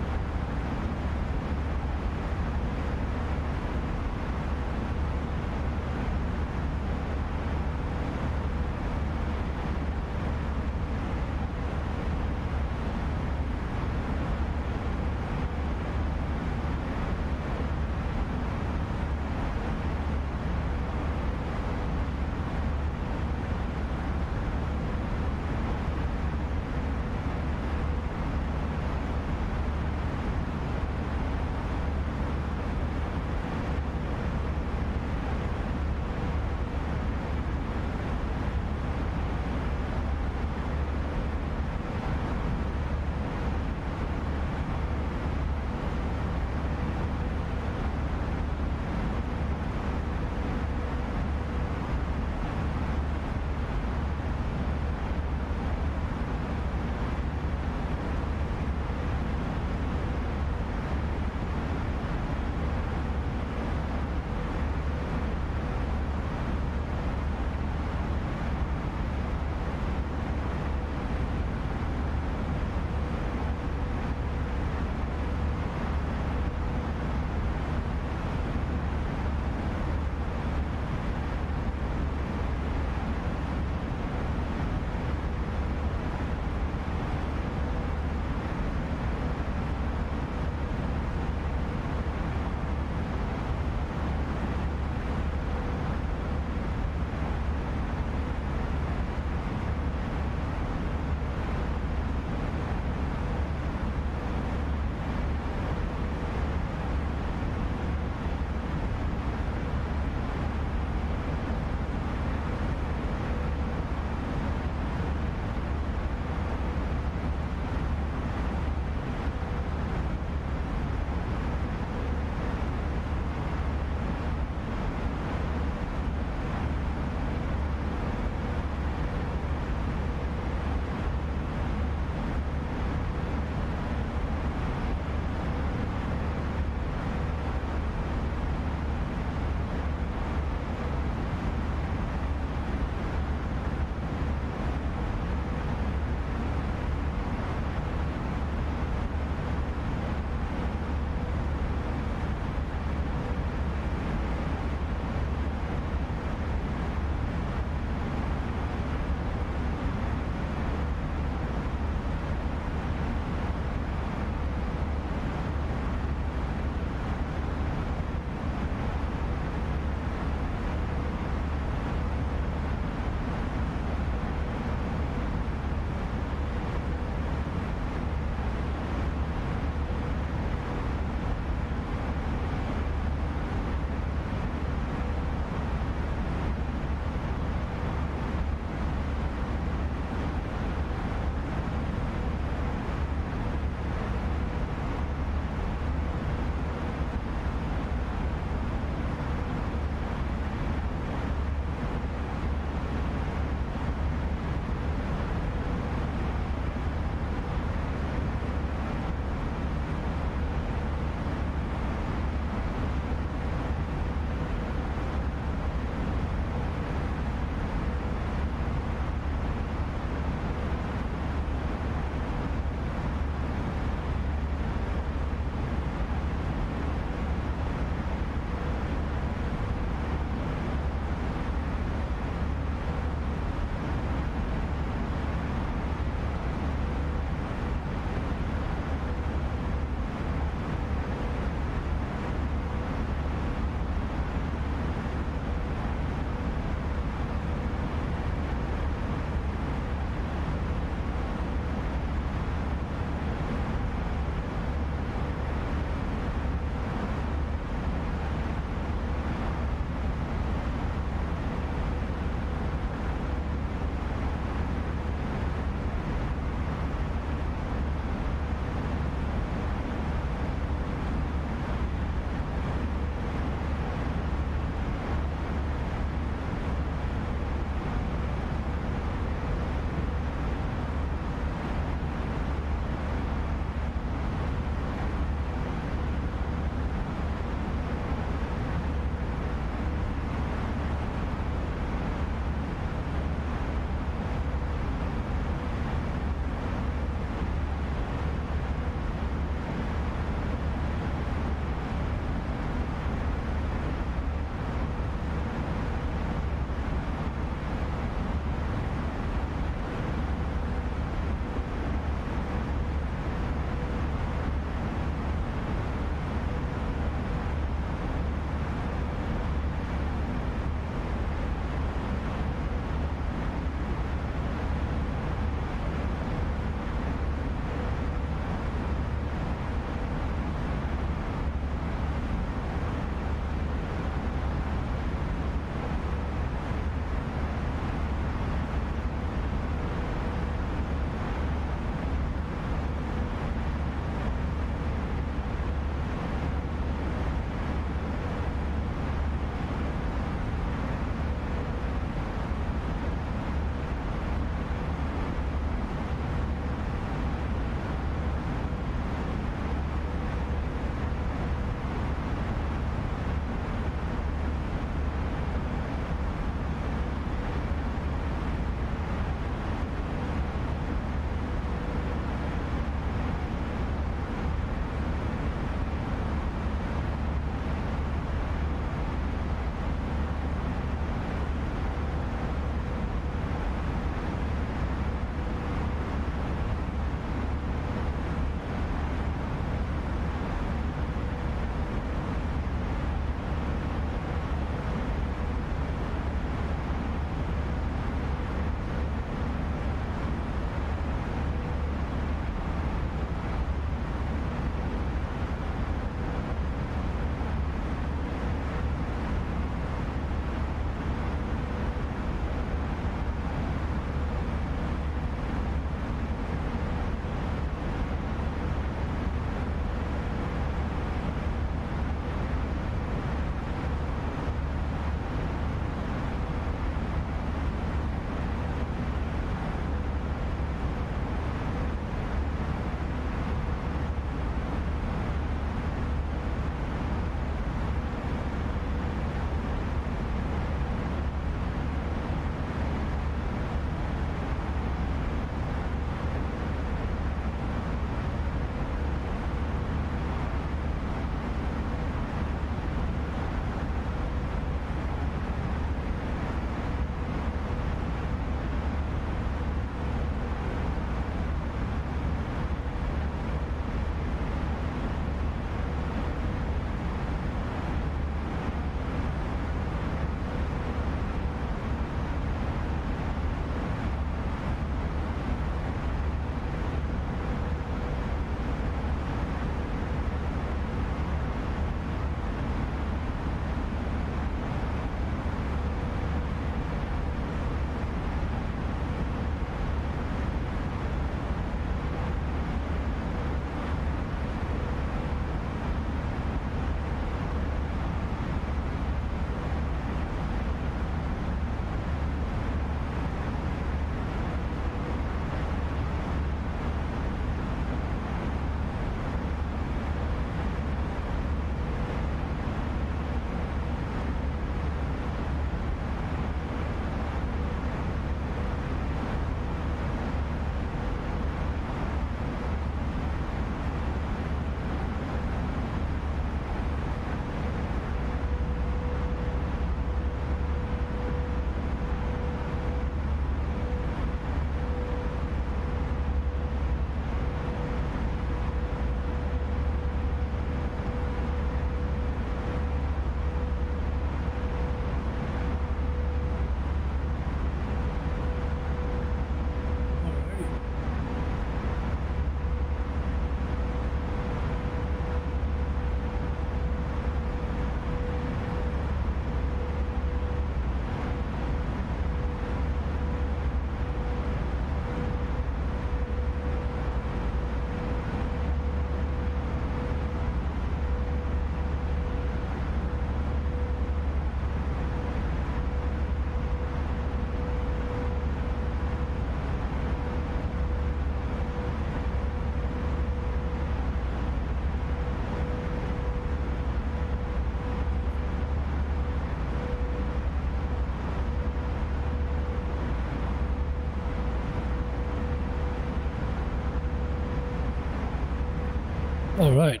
All right.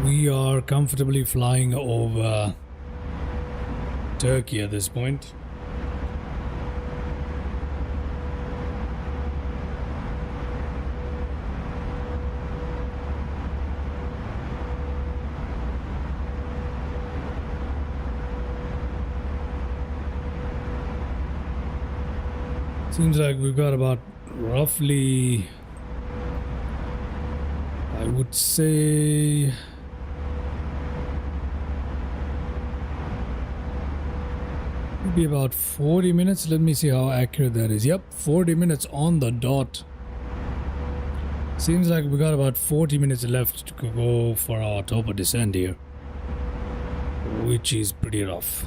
We are comfortably flying over Turkey at this point. Seems like we've got about roughly, I would say, maybe about 40 minutes. Let me see how accurate that is. Yep, 40 minutes on the dot. Seems like we got about 40 minutes left to go for our turbo descent here, which is pretty rough.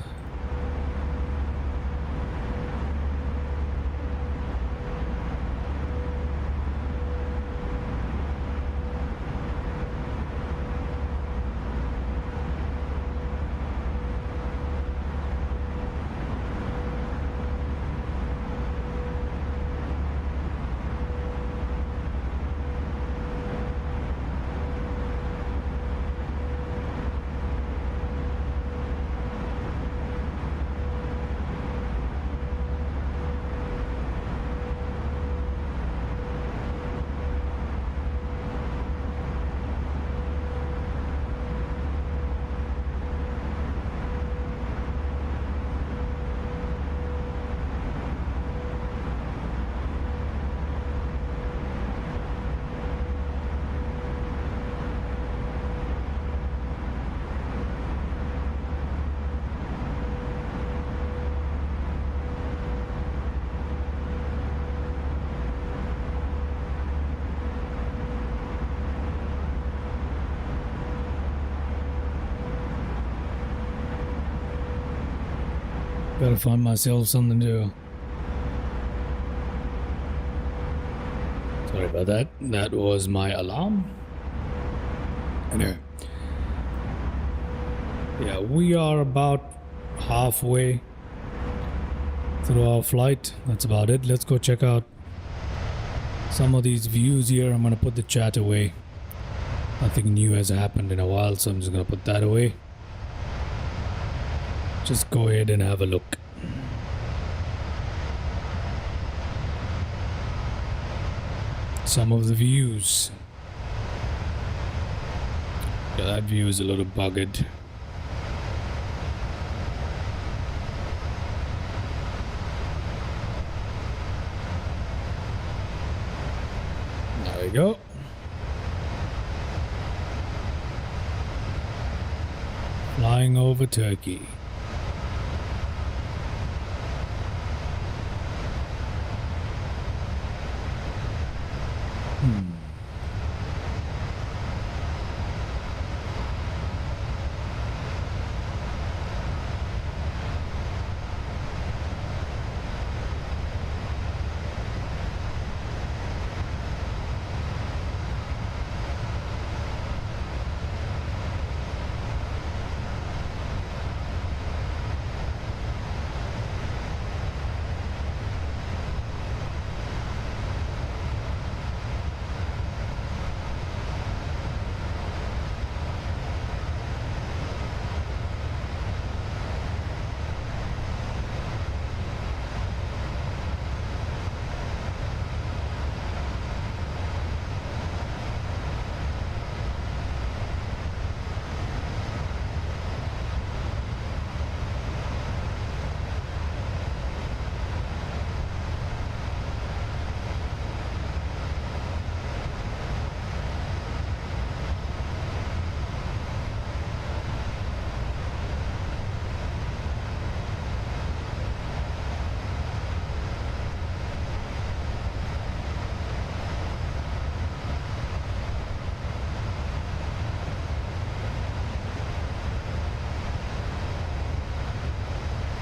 Gotta find myself something to do. Sorry about that. That was my alarm. Anyway. Yeah, we are about halfway through our flight. That's about it. Let's go check out some of these views here. I'm gonna put the chat away. Nothing new has happened in a while, so I'm just gonna put that away. Just go ahead and have a look. Some of the views. Yeah, that view is a little bugged. There we go. Flying over Turkey.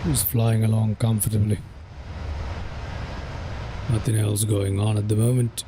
Just flying along comfortably. Nothing else going on at the moment.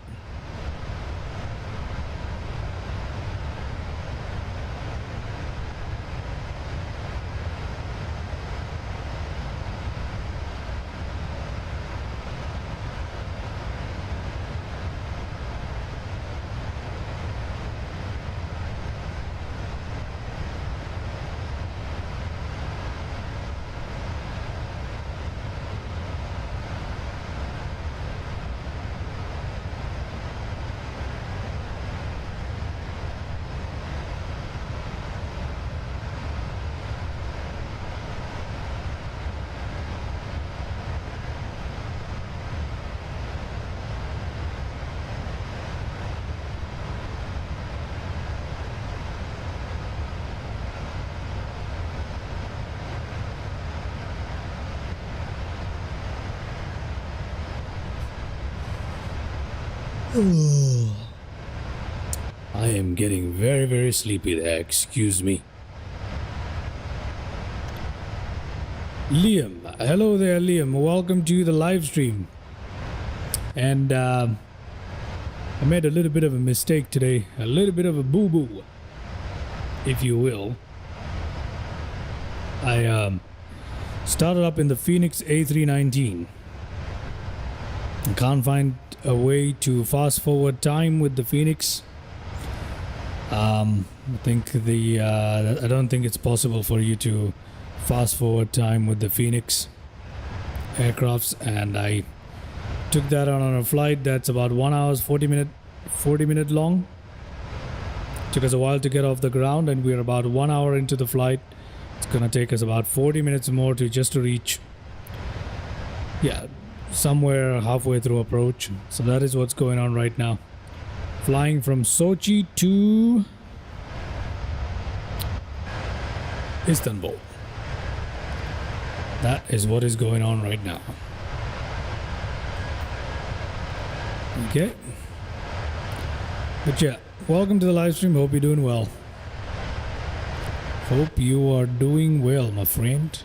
I am getting very, very sleepy there. Excuse me. Liam. Hello there, Liam. Welcome to the live stream. And I made a little bit of a mistake today. A little bit of a boo-boo, if you will. I started up in the Fenix A319. I can't find a way to fast forward time with the Phoenix. I think I don't think it's possible for you to fast forward time with the Phoenix aircrafts, and I took that on a flight that's about 1 hour 40 minute long. Took us a while to get off the ground, and we're about 1 hour into the flight. It's gonna take us about 40 minutes more to reach, somewhere halfway through approach. So that is what's going on right now. Flying from Sochi to Istanbul. That is what is going on right now. Okay. But yeah, welcome to the live stream. Hope you're doing well. Hope you are doing well, my friend.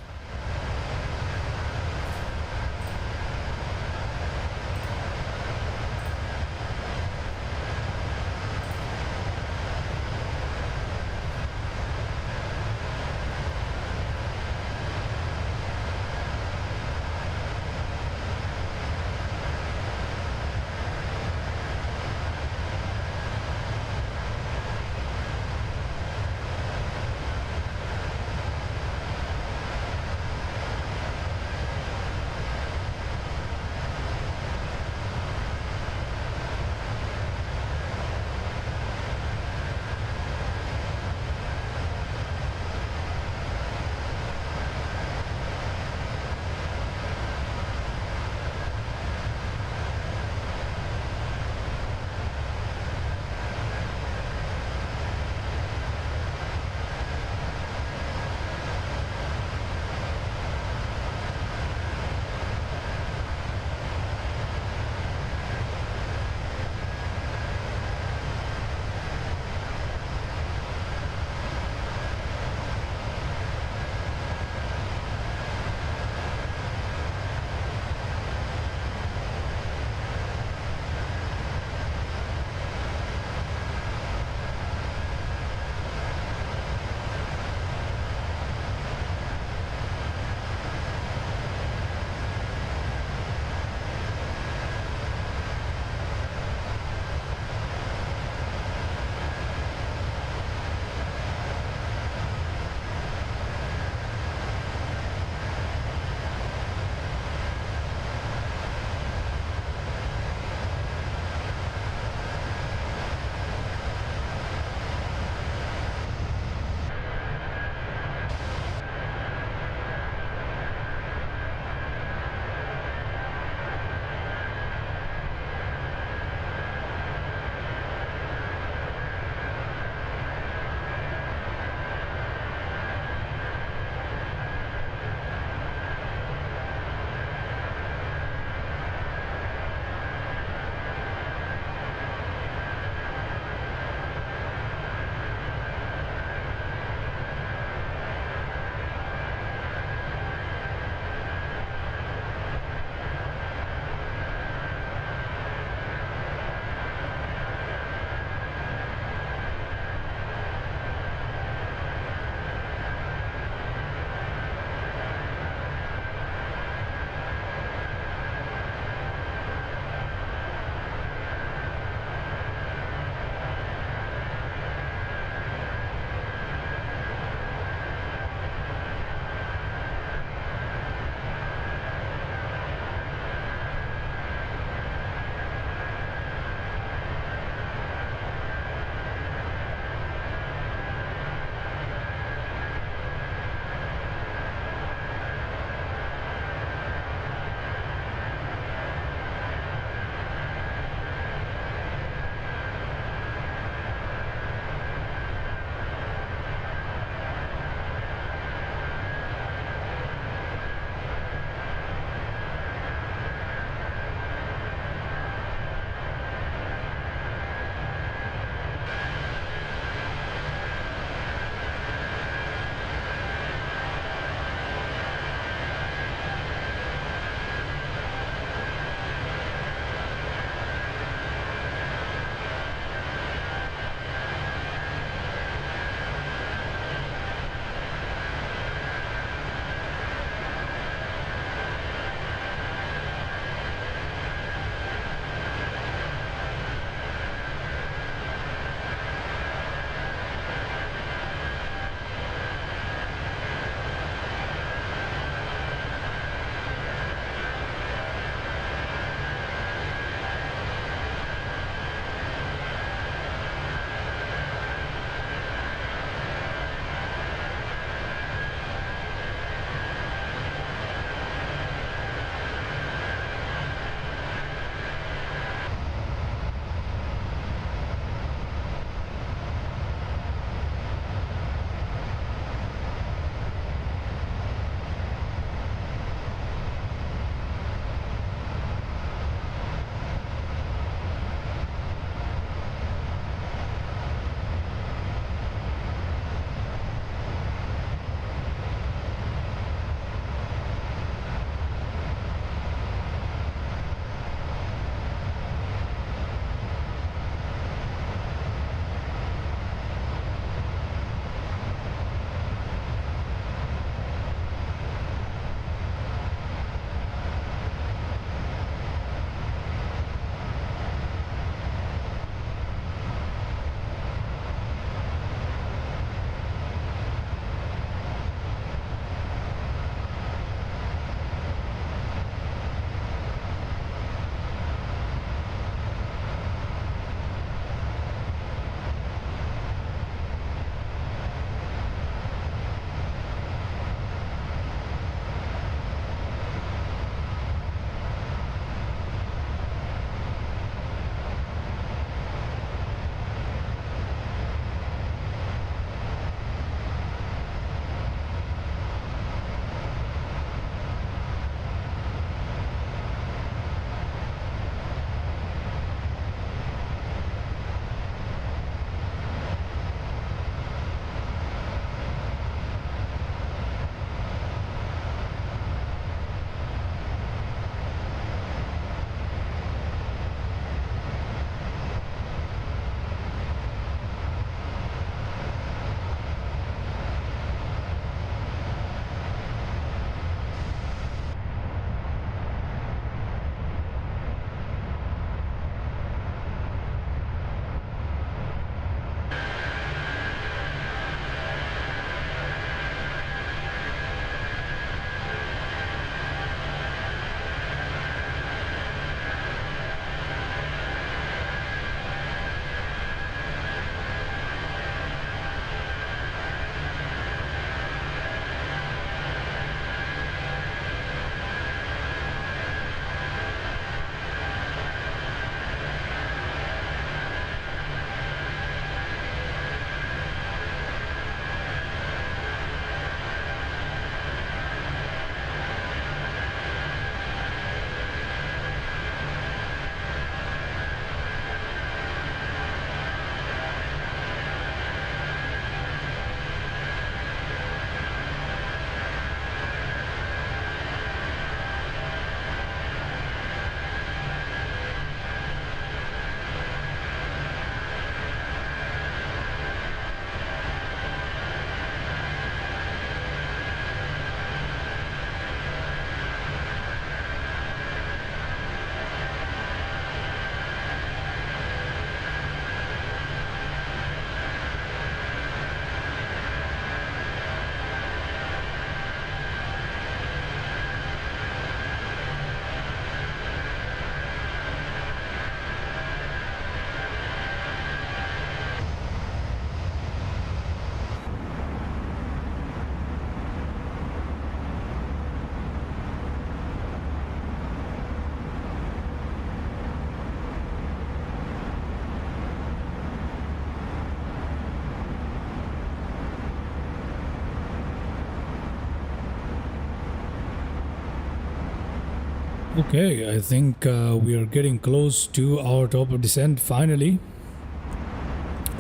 Okay, I think we are getting close to our top of descent finally.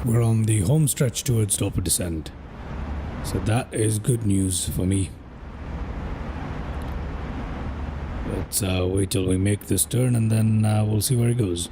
We're on the home stretch towards top of descent. So that is good news for me. Let's wait till we make this turn and then we'll see where it goes.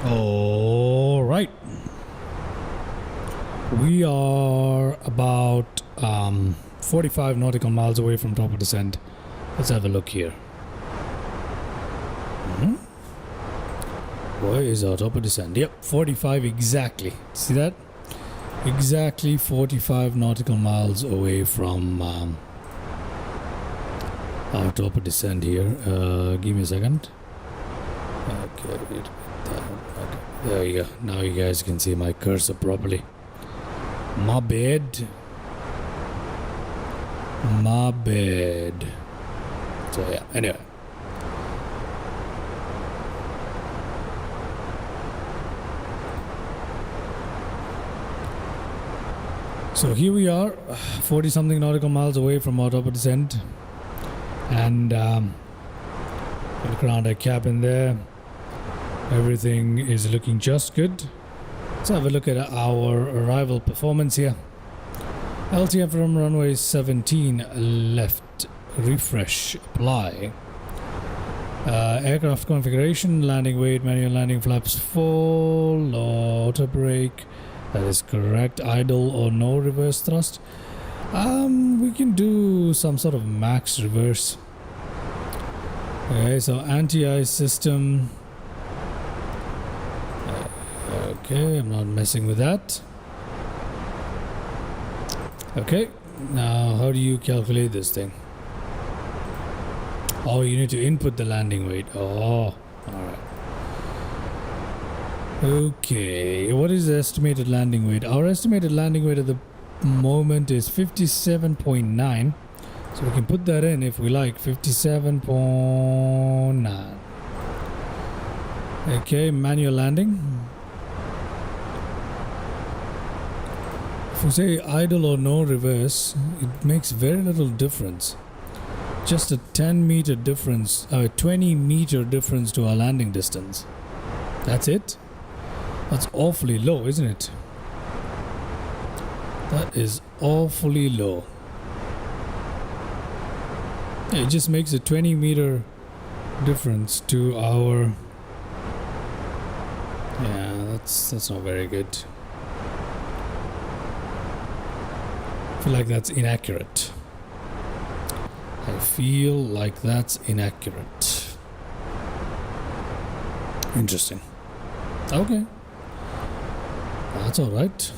All right. We are about 45 nautical miles away from top of descent. Let's have a look here. Where is our top of descent? Yep, 45 exactly. See that? Exactly 45 nautical miles away from our top of descent here. Give me a second. Okay, wait. Okay. There you go. Now you guys can see my cursor properly. My bad. My bad. So yeah, anyway. So here we are, 40 something nautical miles away from our top of descent. And look around our cabin there. Everything is looking just good. Let's have a look at our arrival performance here. LTM from runway 17 left, refresh, apply. Aircraft configuration, landing weight, manual landing flaps full, auto brake. That is correct. Idle or no reverse thrust. We can do some sort of max reverse. Okay, so anti-ice system. Okay, I'm not messing with that. Okay, now how do you calculate this thing? Oh, you need to input the landing weight. Oh, alright. Okay, what is the estimated landing weight? Our estimated landing weight at the moment is 57.9. So we can put that in if we like. 57.9. Okay, manual landing. If we say idle or no reverse, it makes very little difference. Just a 10 meter difference, 20 meter difference to our landing distance. That's it. That's awfully low, isn't it? That is awfully low. It just makes a 20 meter difference to our... Yeah, that's not very good. I feel like that's inaccurate. I feel like that's inaccurate. Interesting. Okay. That's alright.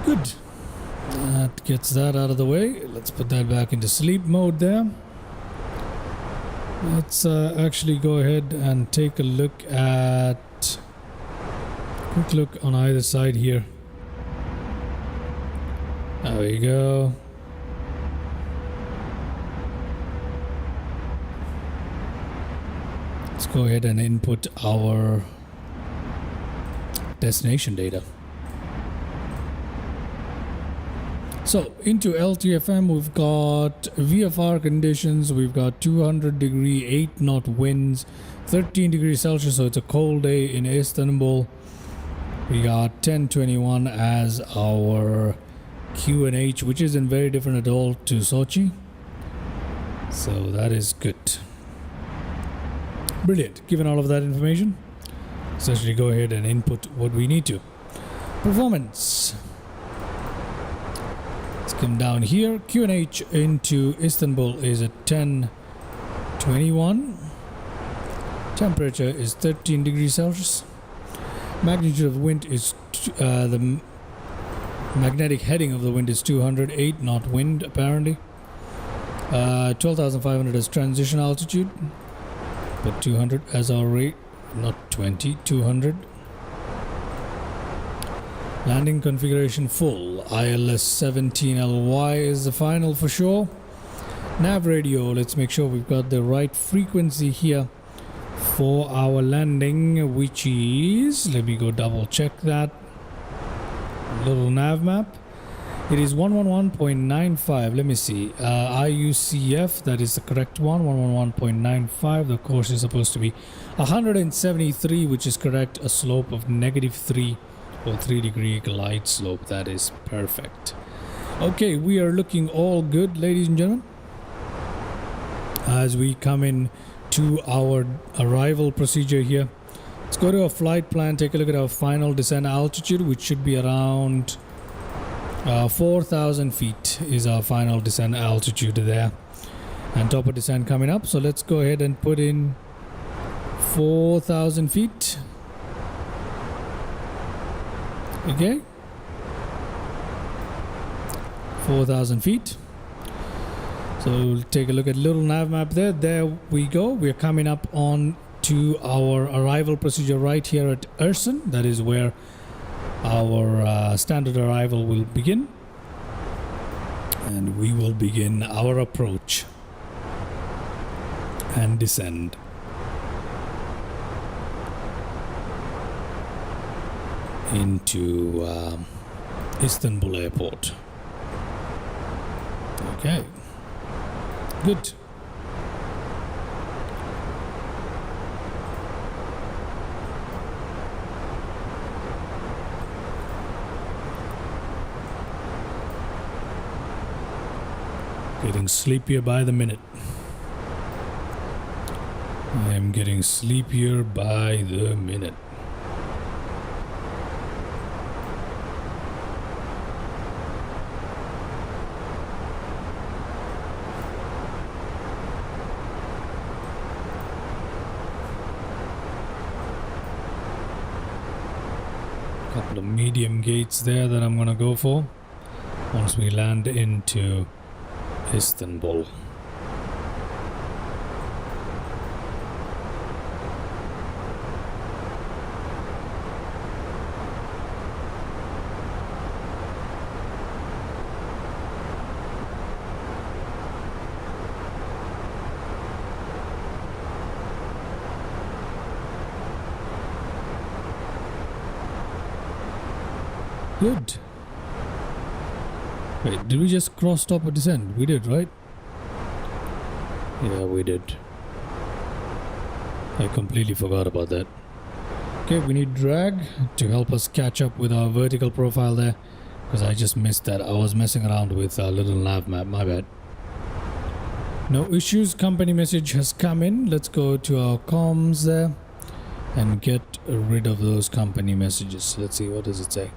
Good. That gets that out of the way. Let's put that back into sleep mode there. Let's actually go ahead and take a look at... Quick look on either side here. There we go. Let's go ahead and input our destination data. So into LTFM we've got VFR conditions, we've got 200 degree 8 knot winds, 13 degrees Celsius, so it's a cold day in Istanbul. We got 1021 as our QNH, which isn't very different at all to Sochi. So that is good. Brilliant. Given all of that information, let's actually go ahead and input what we need to. Performance. Let's come down here. QNH into Istanbul is at 1021. Temperature is 13 degrees Celsius. Magnitude of wind is the magnetic heading of the wind is 208 knot wind apparently. 12,500 as transition altitude. Put 200 as our rate, not 20, 200. Landing configuration full. ILS 17LY is the final for sure. Nav radio, let's make sure we've got the right frequency here for our landing, which is, let me go double check that. Little nav map. It is 111.95. Let me see. IUCF, that is the correct one. 111.95. The course is supposed to be 173, which is correct. A slope of -3 or 3 degree glide slope. That is perfect. Okay, we are looking all good, ladies and gentlemen. as we come in to our arrival procedure here. Let's go to our flight plan, take a look at our final descent altitude, which should be around 4,000 feet is our final descent altitude there. And top of descent coming up. So let's go ahead and put in 4,000 feet. Okay. 4,000 feet. So we'll take a look at little nav map there. There we go. We're coming up on to our arrival procedure right here at Ersin. That is where our standard arrival will begin. And we will begin our approach and descend. Into Istanbul airport. Okay. Good. Getting sleepier by the minute. I am getting sleepier by the minute. Couple of medium gates there that I'm gonna go for once we land into Istanbul. Good. Wait, did we just cross stop or descend? We did, right? Yeah, we did. I completely forgot about that. Okay, we need drag to help us catch up with our vertical profile there, because I just missed that. I was messing around with a little nav map, my bad. No issues, company message has come in. Let's go to our comms there and get rid of those company messages. Let's see, what does it say?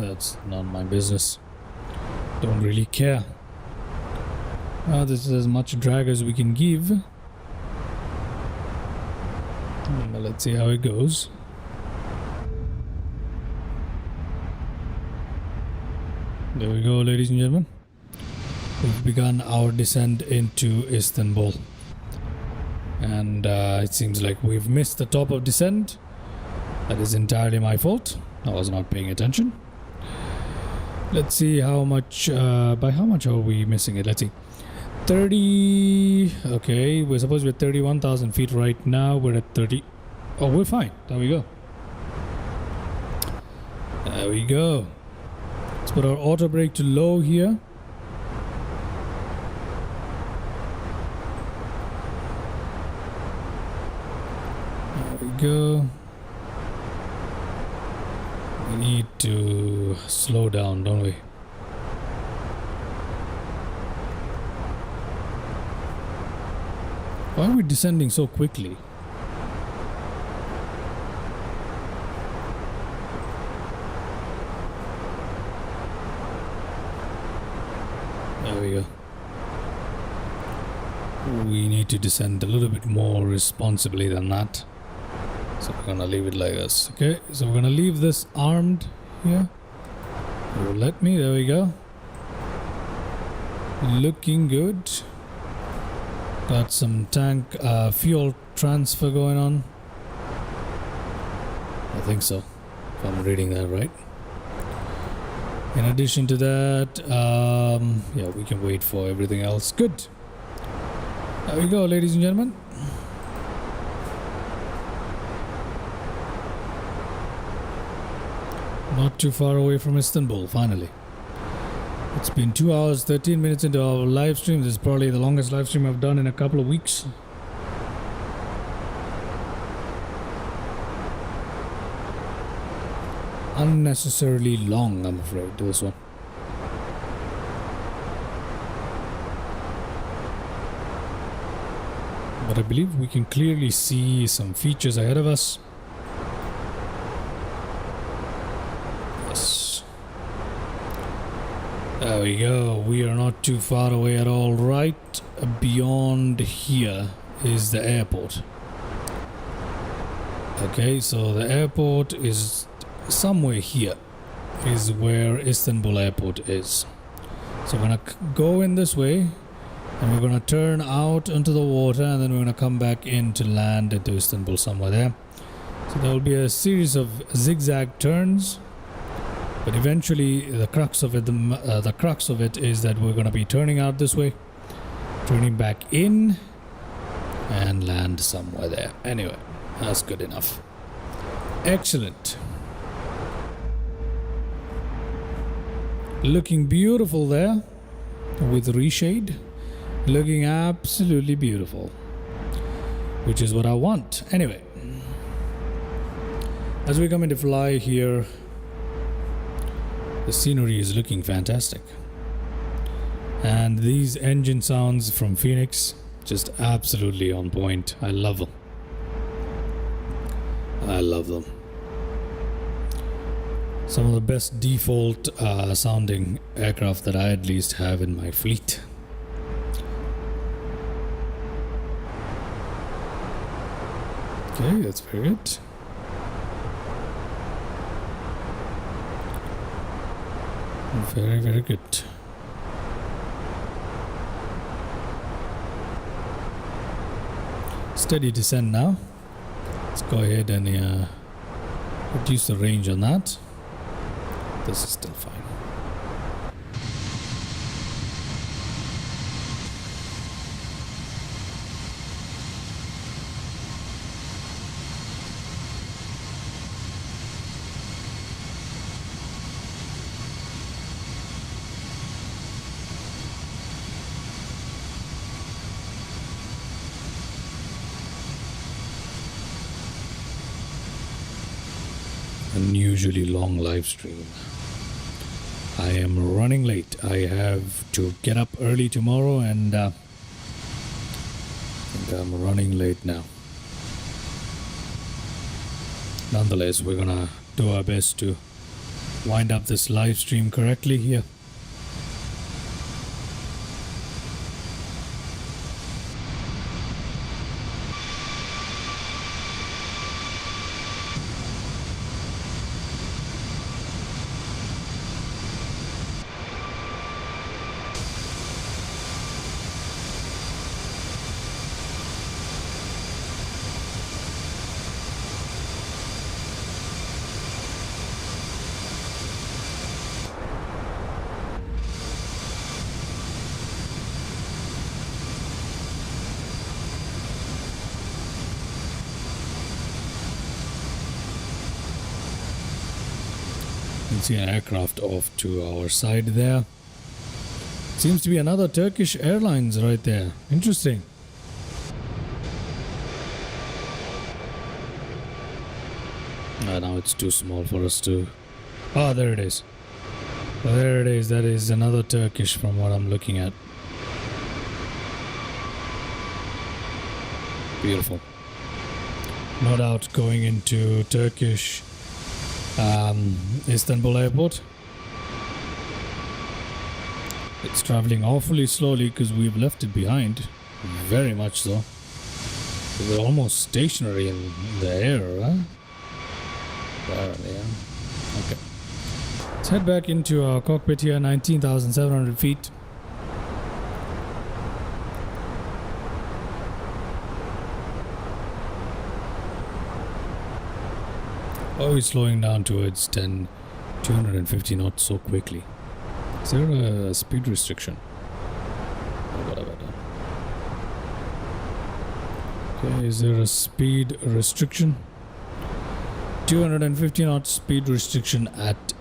That's not my business. Don't really care. This is as much drag as we can give. Let's see how it goes. There we go, ladies and gentlemen. We've begun our descent into Istanbul. And it seems like we've missed the top of descent. That is entirely my fault. I was not paying attention. Let's see how much, by how much are we missing it? Let's see. 30, okay, we're supposed to be at 31,000 feet right now. We're at 30. Oh, we're fine. There we go. There we go. Let's put our auto brake to low here. There we go. We need to slow down, don't we? Why are we descending so quickly? There we go. We need to descend a little bit more responsibly than that. So we're gonna leave it like this. Okay, so we're gonna leave this armed here. It will let me, there we go. Looking good. Got some tank fuel transfer going on. I think so, if I'm reading that right. In addition to that, yeah, we can wait for everything else. Good. There we go, ladies and gentlemen. Not too far away from Istanbul, finally. It's been 2 hours, 13 minutes into our live stream. This is probably the longest live stream I've done in a couple of weeks. Unnecessarily long, I'm afraid, this one. but I believe we can clearly see some features ahead of us. Yes. There we go. We are not too far away at all. Right beyond here is the airport. Okay, so the airport is somewhere here, is where Istanbul airport is. So we're gonna go in this way, and we're gonna turn out onto the water, and then we're gonna come back in to land into Istanbul somewhere there. So there will be a series of zigzag turns, but eventually the crux of it is that we're gonna be turning out this way, turning back in, and land somewhere there. Anyway, that's good enough. Excellent. Looking beautiful there with reshade. Looking absolutely beautiful, which is what I want. Anyway, as we come into fly here, the scenery is looking fantastic. And these engine sounds from Fenix, just absolutely on point. I love them. I love them. Some of the best default sounding aircraft that I at least have in my fleet. Okay, that's very good. Very, very good. Steady descent now. Let's go ahead and reduce the range on that. This is still fine. Unusually long live stream. I am running late. I have to get up early tomorrow, and I think I'm running late now. Nonetheless, we're gonna do our best to wind up this live stream correctly here. You can see an aircraft off to our side there. Seems to be another Turkish Airlines right there. Interesting. Now it's too small for us to... Ah, there it is. There it is. That is another Turkish from what I'm looking at. Beautiful. No doubt going into Turkish Istanbul airport. It's traveling awfully slowly because we've left it behind. Very much so. We're almost stationary in the air, huh? Apparently, yeah. Okay. Let's head back into our cockpit here, 19,700 feet. Oh, it's slowing down towards 250 knots so quickly. Is there a speed restriction? Oh, what have I done? Okay, is there a speed restriction? 250 knot speed restriction at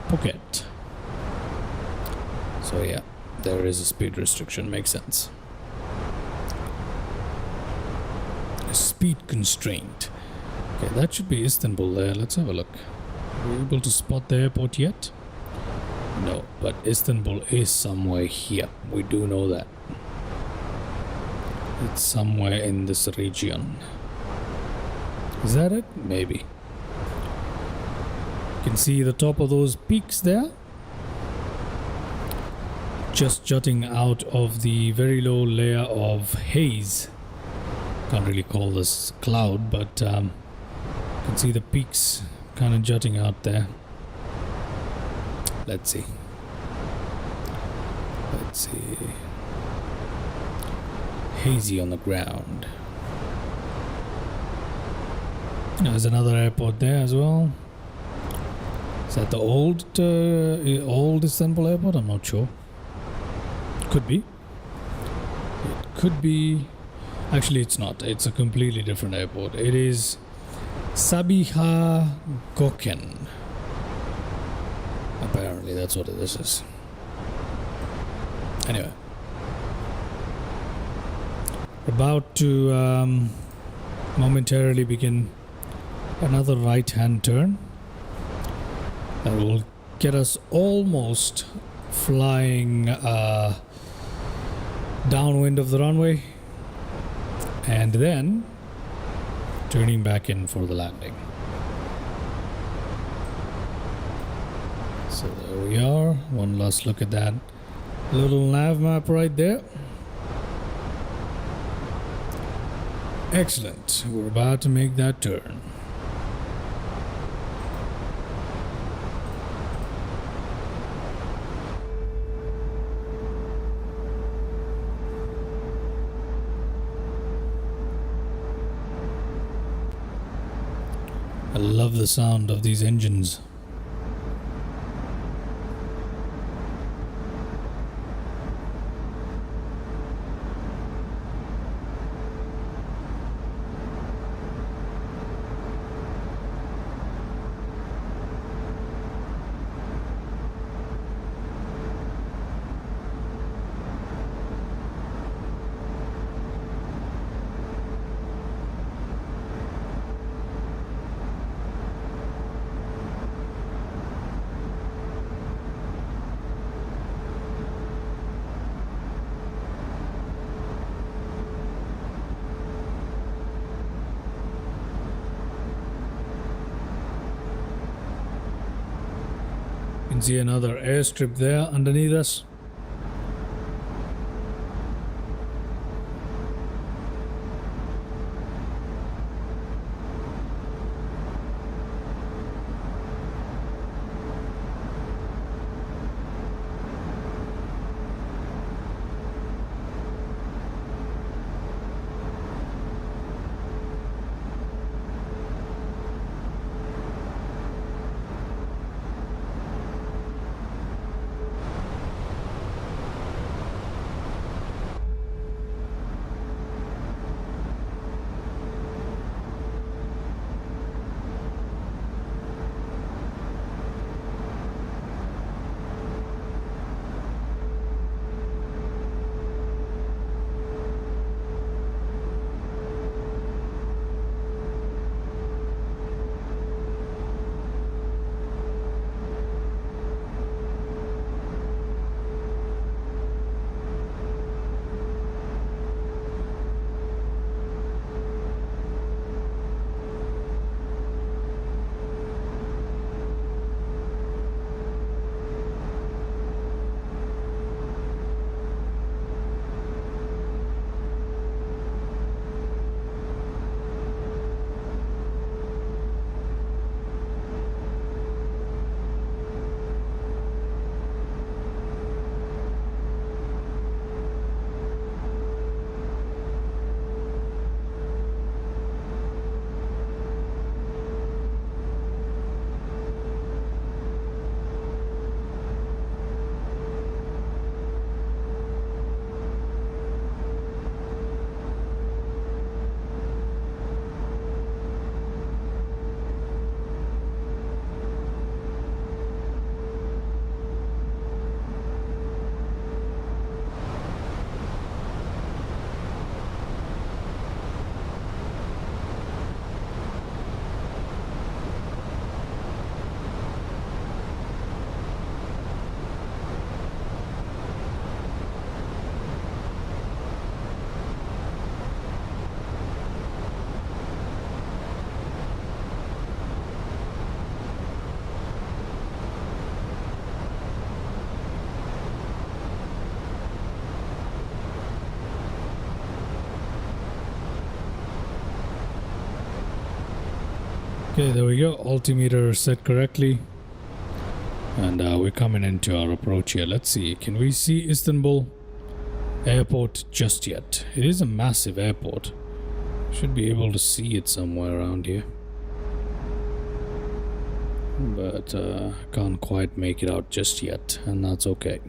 Phuket. So yeah, there is a speed restriction, makes sense. A speed constraint. Okay, that should be Istanbul there. Let's have a look. Are we able to spot the airport yet? No, but Istanbul is somewhere here. We do know that. It's somewhere in this region. Is that it? Maybe. You can see the top of those peaks there. Just jutting out of the very low layer of haze. Can't really call this cloud, but you can see the peaks kind of jutting out there. Let's see. Let's see. Hazy on the ground. There's another airport there as well. Is that the old Istanbul airport? I'm not sure. Could be. It could be. Actually, it's not. It's a completely different airport. It is Sabiha Gökçen. Apparently, that's what this is. Anyway. About to momentarily begin another right-hand turn. That will get us almost flying downwind of the runway and then turning back in for the landing. So there we are. One last look at that little nav map right there. Excellent. We're about to make that turn. I love the sound of these engines. You can see another airstrip there underneath us. Okay, there we go. Altimeter set correctly. And we're coming into our approach here. Let's see. Can we see Istanbul airport just yet? It is a massive airport. Should be able to see it somewhere around here. But can't quite make it out just yet. And that's okay.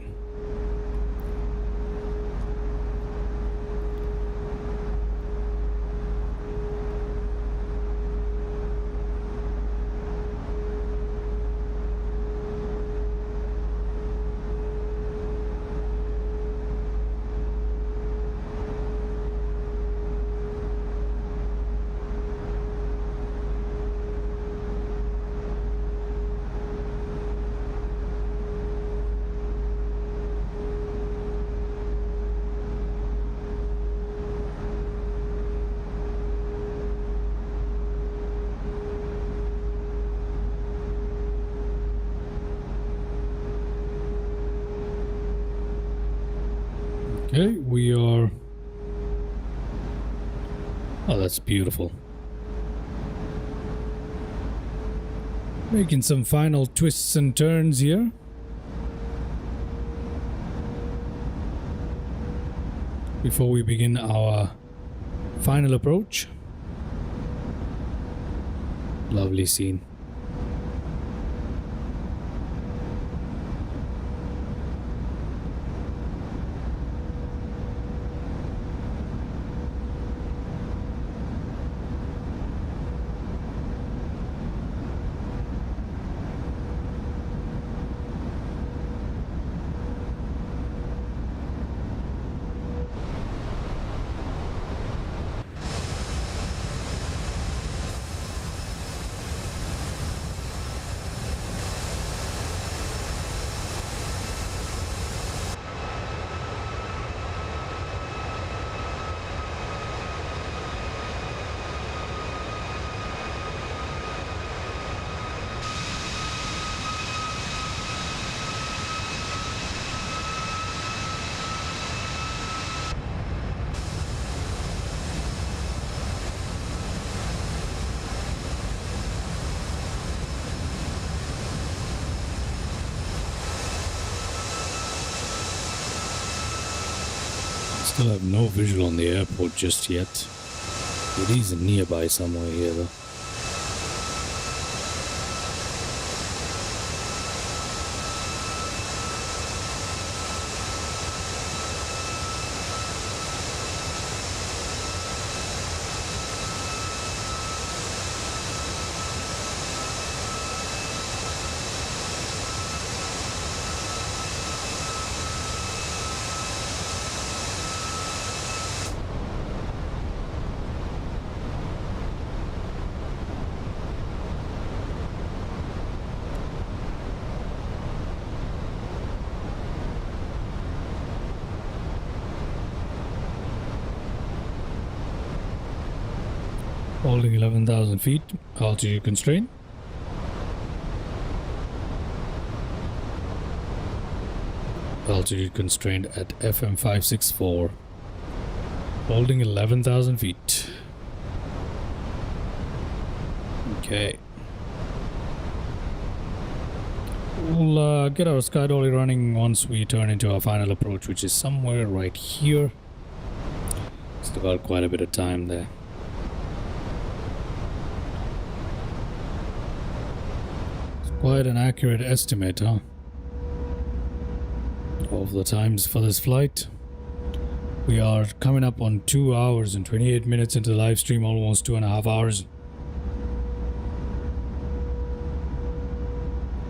Okay, we are... Oh, that's beautiful. Making some final twists and turns here. Before we begin our final approach. Lovely scene. Still have no visual on the airport just yet. It is nearby somewhere here though. Holding 11,000 feet, altitude constraint. Altitude constraint at FM 564. Holding 11,000 feet. Okay. We'll get our sky dolly running once we turn into our final approach, which is somewhere right here. Still got quite a bit of time there. Quite an accurate estimate, huh? Of the times for this flight. We are coming up on 2 hours and 28 minutes into the live stream, almost 2.5 hours.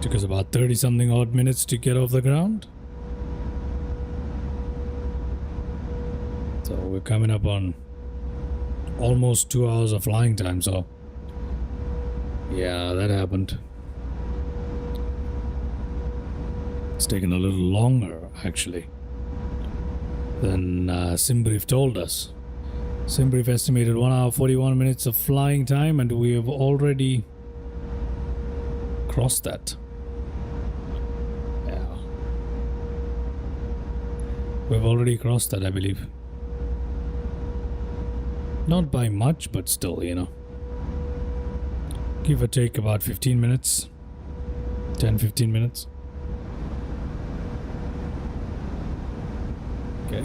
Took us about 30 something odd minutes to get off the ground. So we're coming up on almost 2 hours of flying time, so yeah, that happened. It's taken a little longer, actually, than SimBrief told us. SimBrief estimated 1 hour 41 minutes of flying time, and we have already crossed that. Yeah. We've already crossed that, I believe. Not by much, but still, you know. Give or take about 15 minutes. 10-15 minutes. Okay.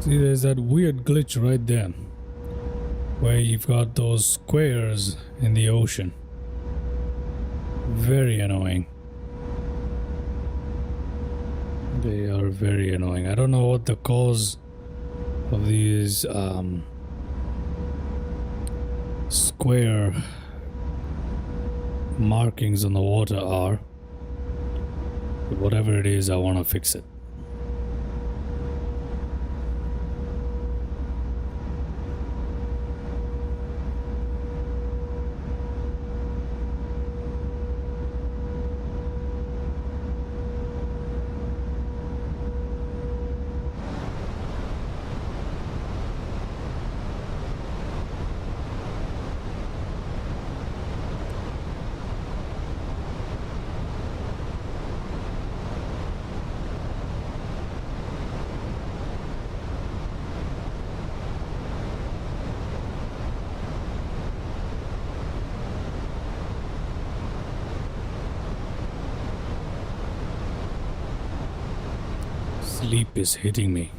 See, there's that weird glitch right there where you've got those squares in the ocean. Very annoying. They are very annoying. I don't know what the cause of these square markings on the water are, but whatever it is, I want to fix it. Sleep is hitting me.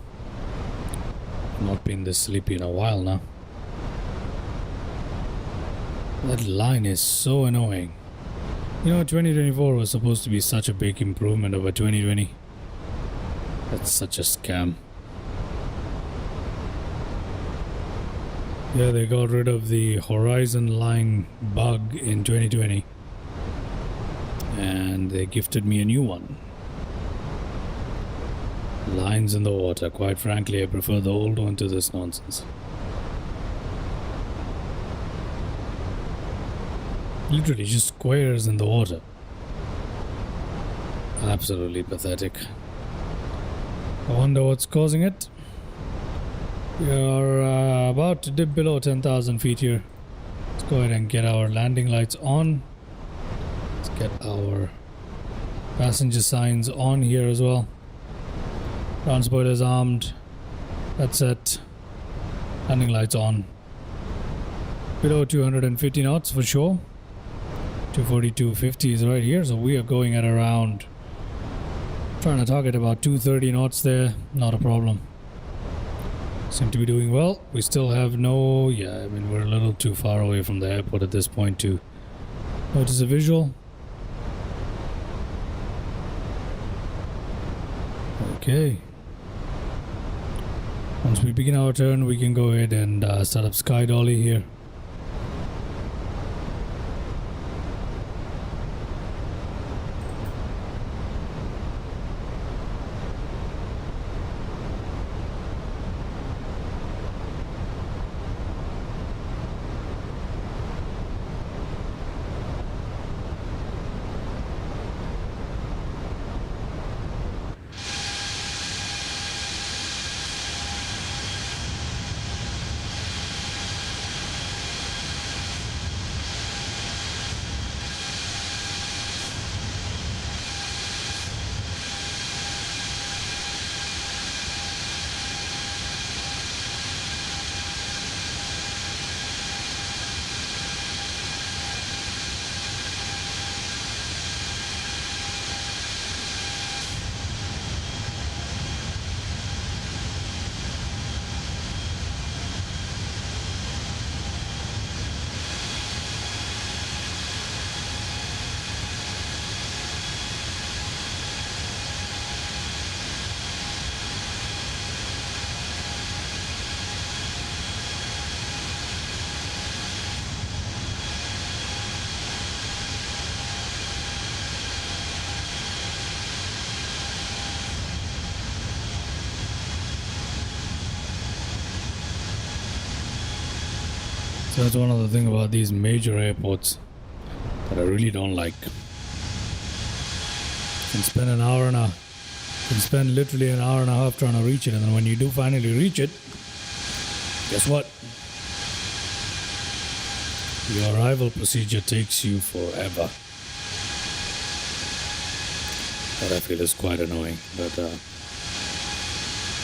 Not been this sleepy in a while now. That line is so annoying. You know, 2024 was supposed to be such a big improvement over 2020. That's such a scam. Yeah, they got rid of the horizon line bug in 2020. And they gifted me a new one. Lines in the water. Quite frankly, I prefer the old one to this nonsense. Literally just squares in the water. Absolutely pathetic. I wonder what's causing it. We are about to dip below 10,000 feet here. Let's go ahead and get our landing lights on. Let's get our passenger signs on here as well. Ground spoilers armed. That's it. Landing lights on. Below 250 knots for sure. 240, 250 is right here. So we are going at around, trying to target about 230 knots there. Not a problem. Seem to be doing well. We still have no, I mean, we're a little too far away from the airport at this point to notice a visual. Okay. Once we begin our turn, we can go ahead and start up sky dolly here. So that's one of the things about these major airports that I really don't like. You can spend literally an hour and a half trying to reach it, and then when you do finally reach it, guess what? The arrival procedure takes you forever. That I feel is quite annoying. But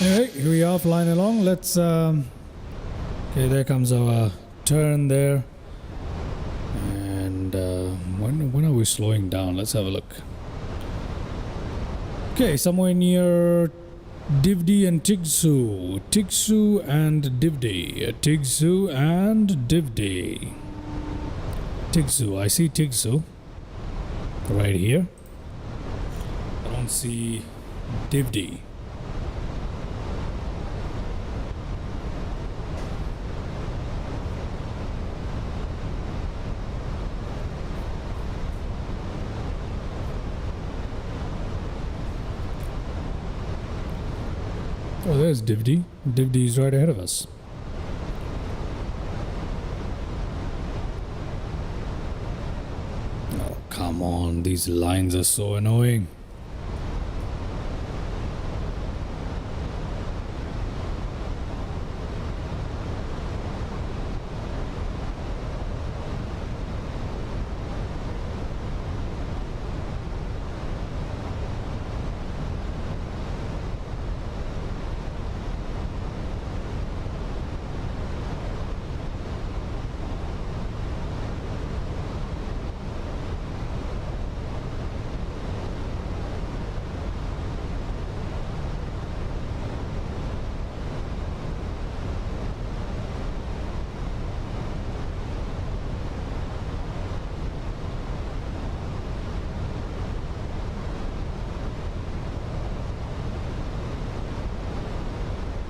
anyway, here we are flying along. Let's okay, there comes our turn there. And when are we slowing down? Let's have a look. Okay, somewhere near Divdi and Tigsu. Tigsu and Divdi. Tigsu and Divdi. Tigsu. I see Tigsu right here. I don't see Divdi. Oh, there's Divdi. Divdi is right ahead of us. Oh, come on. These lines are so annoying.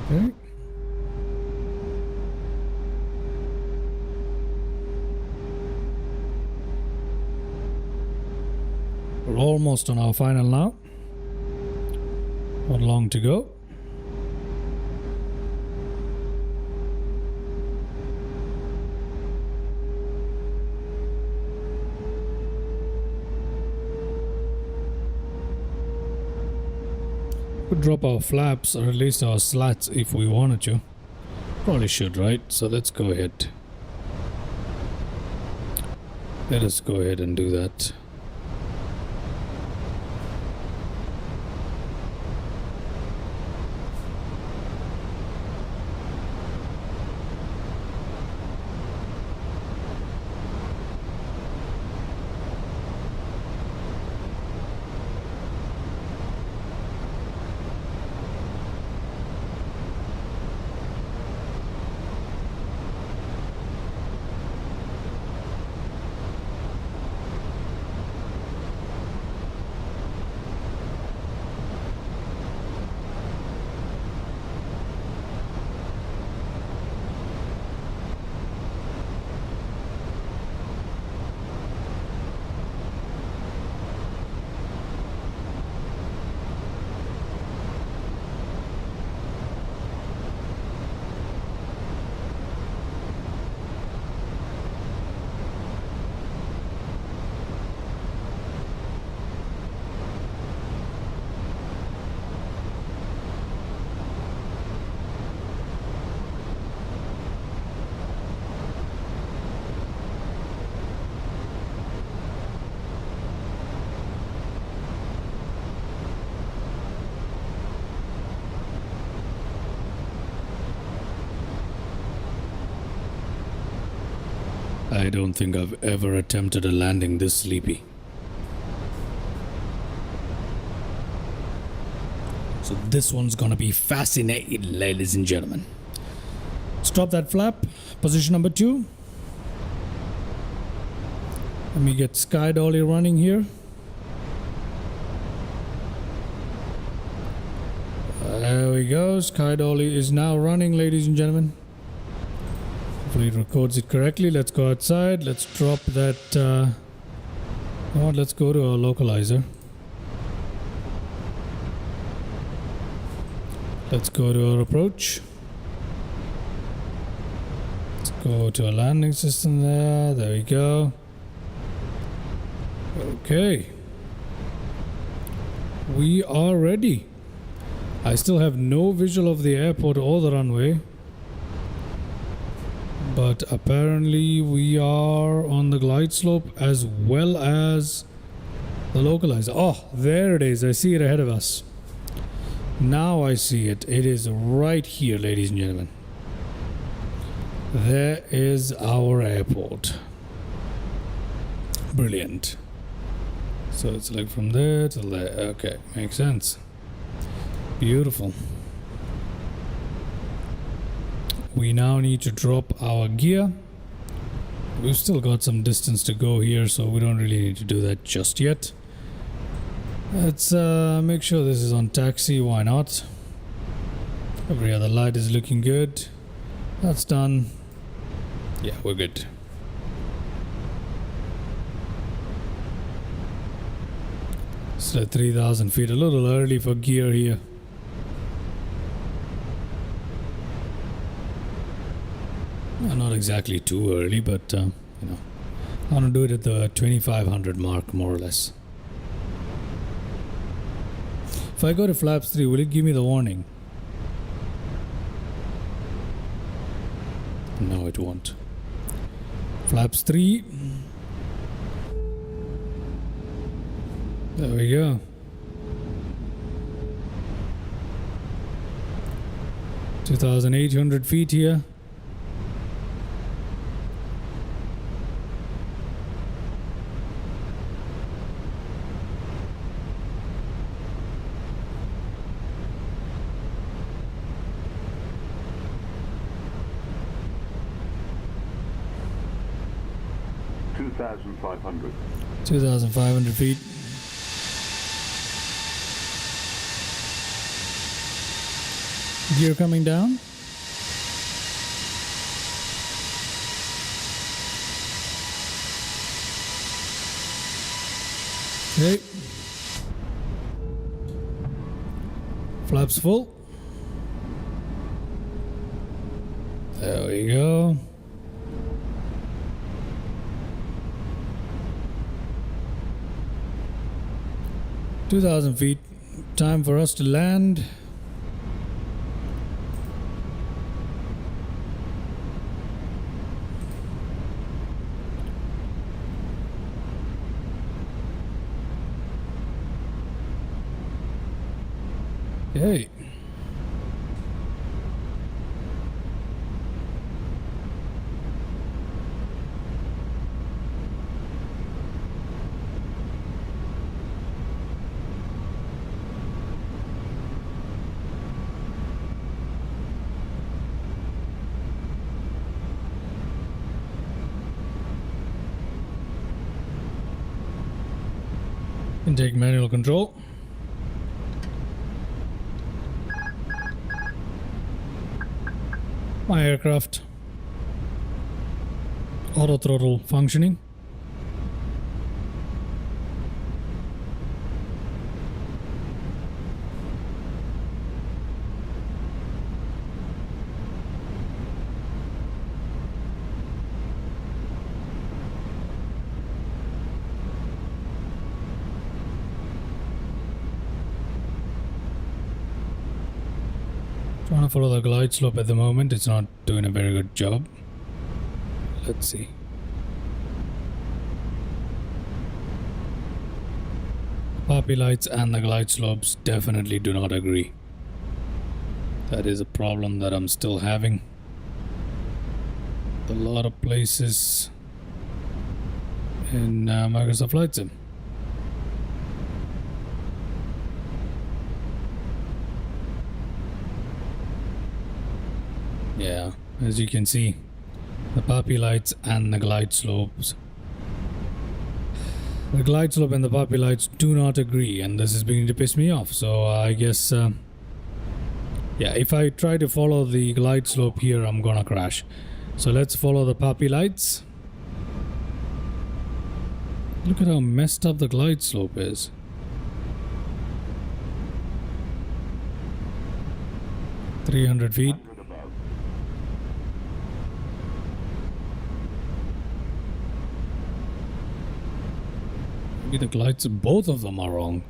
Okay. We're almost on our final now. Not long to go. Could drop our flaps or at least our slats if we wanted to. Probably should, right? So let's go ahead. Let us go ahead and do that. I don't think I've ever attempted a landing this sleepy. So this one's gonna be fascinating, ladies and gentlemen. Stop that flap. Position number 2. Let me get Sky Dolly running here. There we go. Sky Dolly is now running, ladies and gentlemen. Hopefully it records it correctly. Let's go outside. Let's drop that. You know what? Let's go to our localizer. Let's go to our approach. Let's Go to a landing system there. There we go. Okay. We are ready. I still have no visual of the airport or the runway. But apparently we are on the glide slope as well as the localizer. Oh, there it is. I see it ahead of us. Now I see it. It is right here, ladies and gentlemen. There is our airport. Brilliant. So it's like from there to there. Okay, makes sense. Beautiful. We now need to drop our gear. We've still got some distance to go here, so we don't really need to do that just yet. Let's make sure this is on taxi. Why not? Every other light is looking good. That's done. Yeah, we're good. Still at 3,000 feet. A little early for gear here. Not exactly too early, but you know, I want to do it at the 2,500 mark, more or less. If I go to flaps 3, will it give me the warning? No, it won't. Flaps 3. There we go. $2,800 feet here. $2,500. 2,500 feet. Gear coming down. Okay. Flaps full. There we go. $2,000 feet. Time for us to land. Okay. And take manual control. My aircraft. Auto throttle functioning. Trying to follow the glide slope at the moment. It's not doing a very good job. Let's see. Poppy lights and the glide slopes definitely do not agree. That is a problem that I'm still having. A lot of places in Microsoft Flight Sim. Yeah, as you can see, the poppy lights and the glide slopes. The glide slope and the poppy lights do not agree, and this is beginning to piss me off. So I guess, yeah, if I try to follow the glide slope here, I'm gonna crash. So let's follow the poppy lights. Look at how messed up the glide slope is. Maybe the glides, both of them are wrong.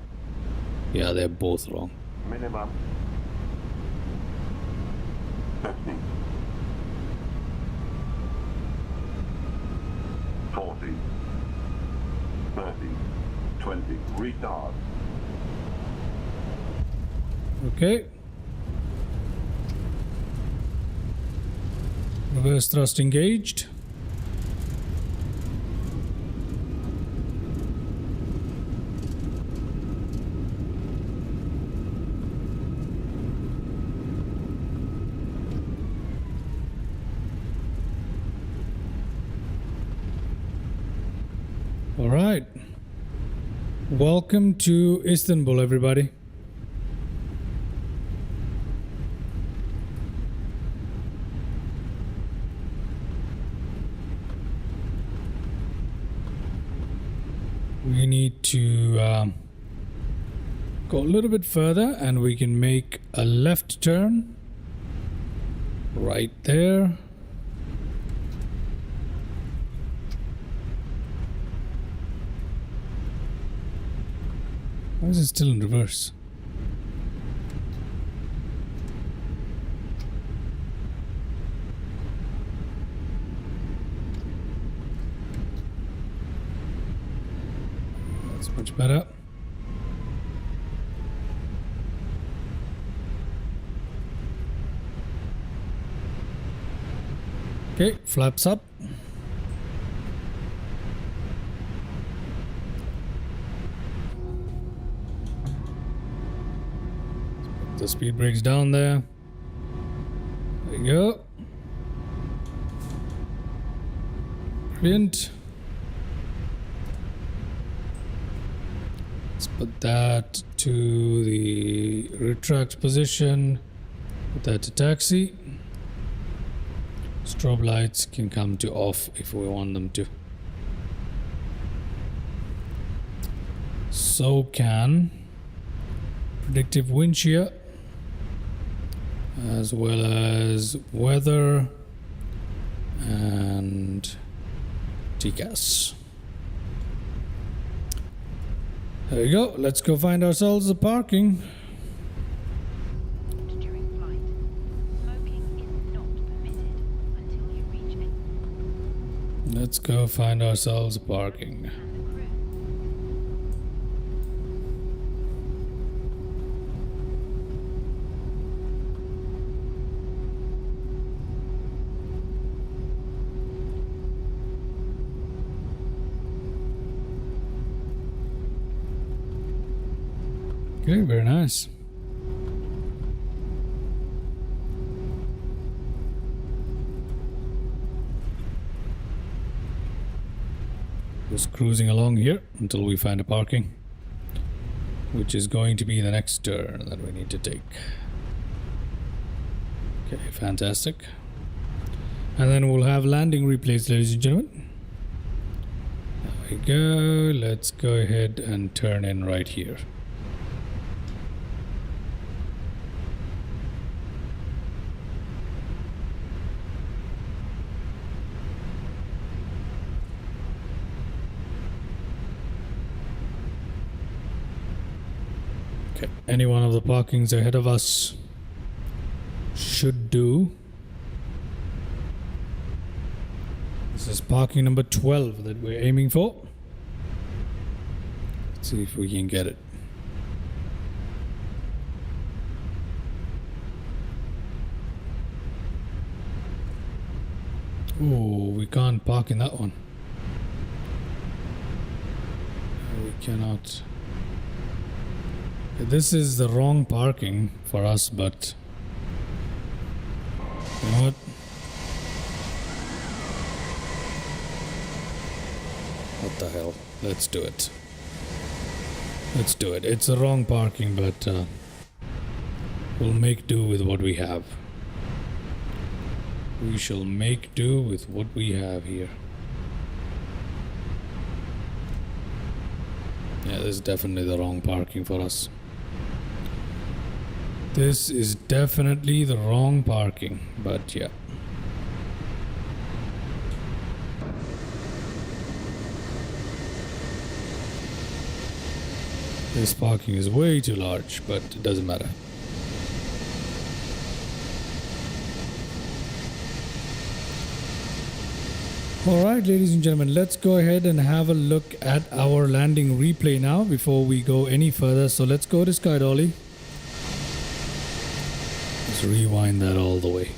Yeah, they're both wrong. Minimum 50, 40, 30, 20, retard. Okay. Reverse thrust engaged. All right. Welcome to Istanbul, everybody. We need to go a little bit further and we can make a left turn right there. Why is it still in reverse? That's much better. Okay, flaps up. The speed brakes down there. There you go. Brilliant. Let's put that to the retract position. Put that to taxi. Strobe lights can come to off if we want them to. So can predictive wind shear, as well as weather and TCAS. There we go. Let's go find ourselves a parking. During flight, smoking is not permitted until you reach it. Let's go find ourselves a parking. And the crew. Okay, very nice. Just cruising along here until we find a parking, which is going to be the next turn that we need to take. Okay, fantastic. And then we'll have landing replays, ladies and gentlemen. There we go. Let's go ahead and turn in right here. Okay, any one of the parkings ahead of us should do. This is parking number 12 that we're aiming for. Let's see if we can get it. Oh, we can't park in that one. We cannot. This is the wrong parking for us, but you know what? What the hell? Let's do it. Let's do it. It's the wrong parking, but we'll make do with what we have. We shall make do with what we have here. Yeah, this is definitely the wrong parking for us. This is definitely the wrong parking, but yeah. This parking is way too large, but it doesn't matter. Alright, ladies and gentlemen, let's go ahead and have a look at our landing replay now before we go any further. So let's go to Sky Dolly. Let's rewind that all the way.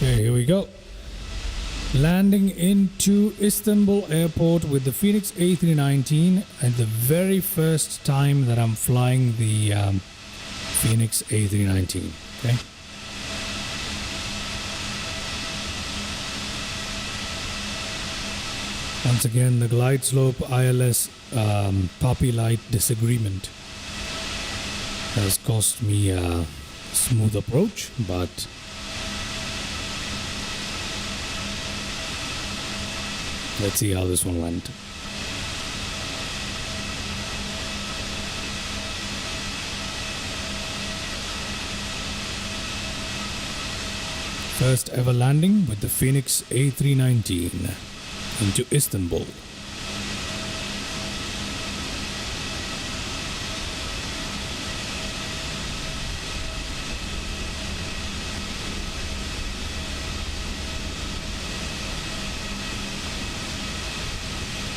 Okay, here we go. Landing into Istanbul airport with the Fenix A319 and the very first time that I'm flying the Fenix A319. Okay. Once again, the glide slope ILS poppy light disagreement has cost me a smooth approach, but let's see how this one went. First ever landing with the Fenix A319 into Istanbul.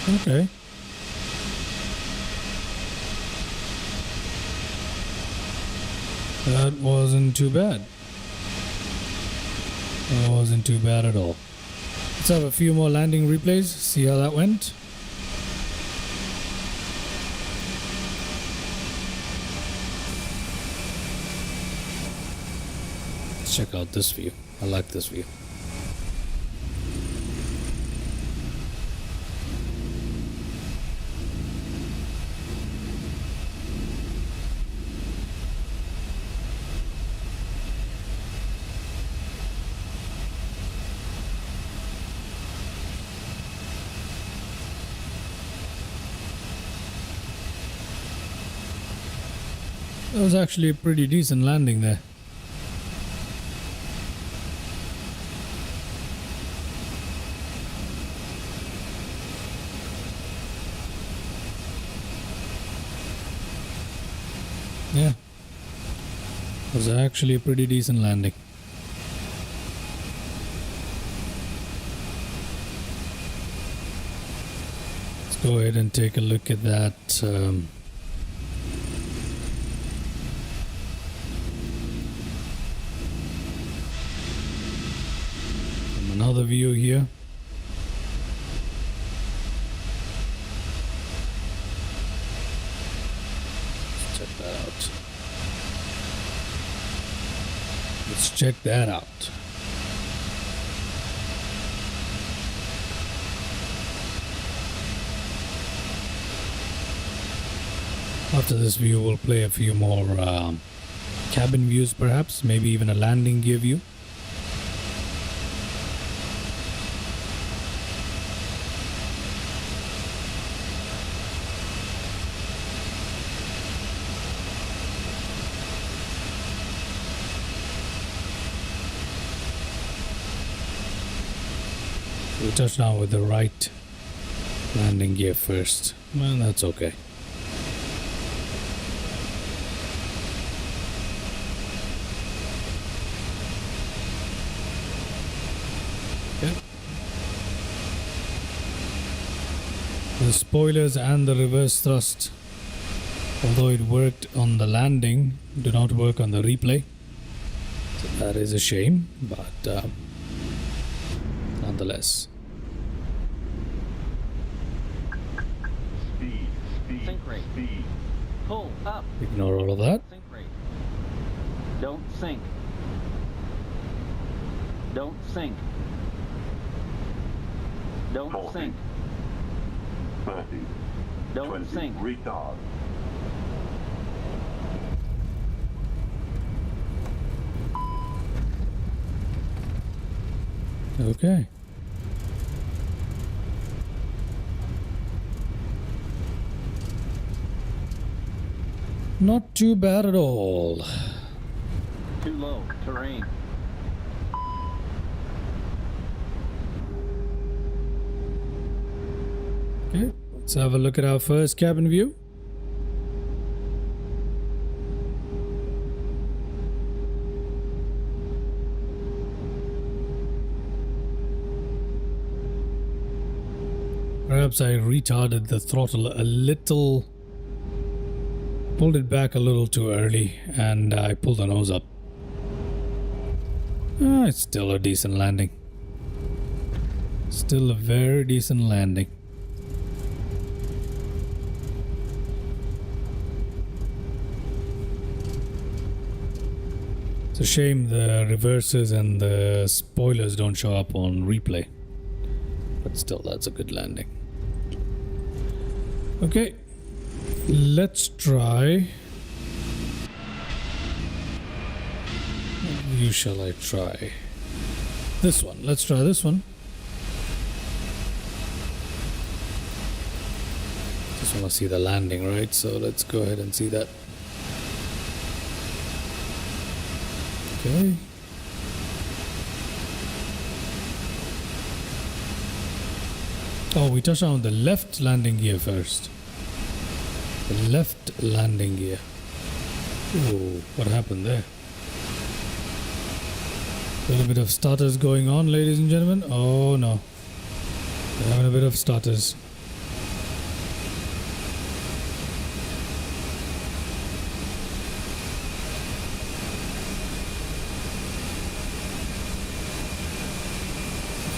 Okay. That wasn't too bad. That wasn't too bad at all. Let's have a few more landing replays, see how that went. Let's check out this view. I like this view. That was actually a pretty decent landing there. Yeah. It was actually a pretty decent landing. Let's go ahead and take a look at that. Another view here. Let's check that out. Let's check that out. After this view, we'll play a few more cabin views, perhaps, maybe even a landing gear view. We touched down with the right landing gear first. Well, that's okay. Okay. The spoilers and the reverse thrust, although it worked on the landing, do not work on the replay. So that is a shame, but nonetheless. Sink rate. Speed. Pull up. Ignore all of that. Sink rate. Don't sink. Don't sink. Don't 40. sink. 30. Don't 20. sink. Retard. Okay. Not too bad at all. Too low. Terrain. Okay, let's have a look at our first cabin view. Perhaps I retarded the throttle a little, pulled it back a little too early, and I pulled the nose up. It's still a decent landing. Still a very decent landing. It's a shame the reverses and the spoilers don't show up on replay. But still, that's a good landing. Okay, let's try. What view shall I try? This one. Let's try this one. Just want to see the landing, right? So let's go ahead and see that. Okay. Oh, we touched on the left landing gear first. The left landing gear. Oh, what happened there? A little bit of stutters going on, ladies and gentlemen. Oh no. We're having a bit of stutters.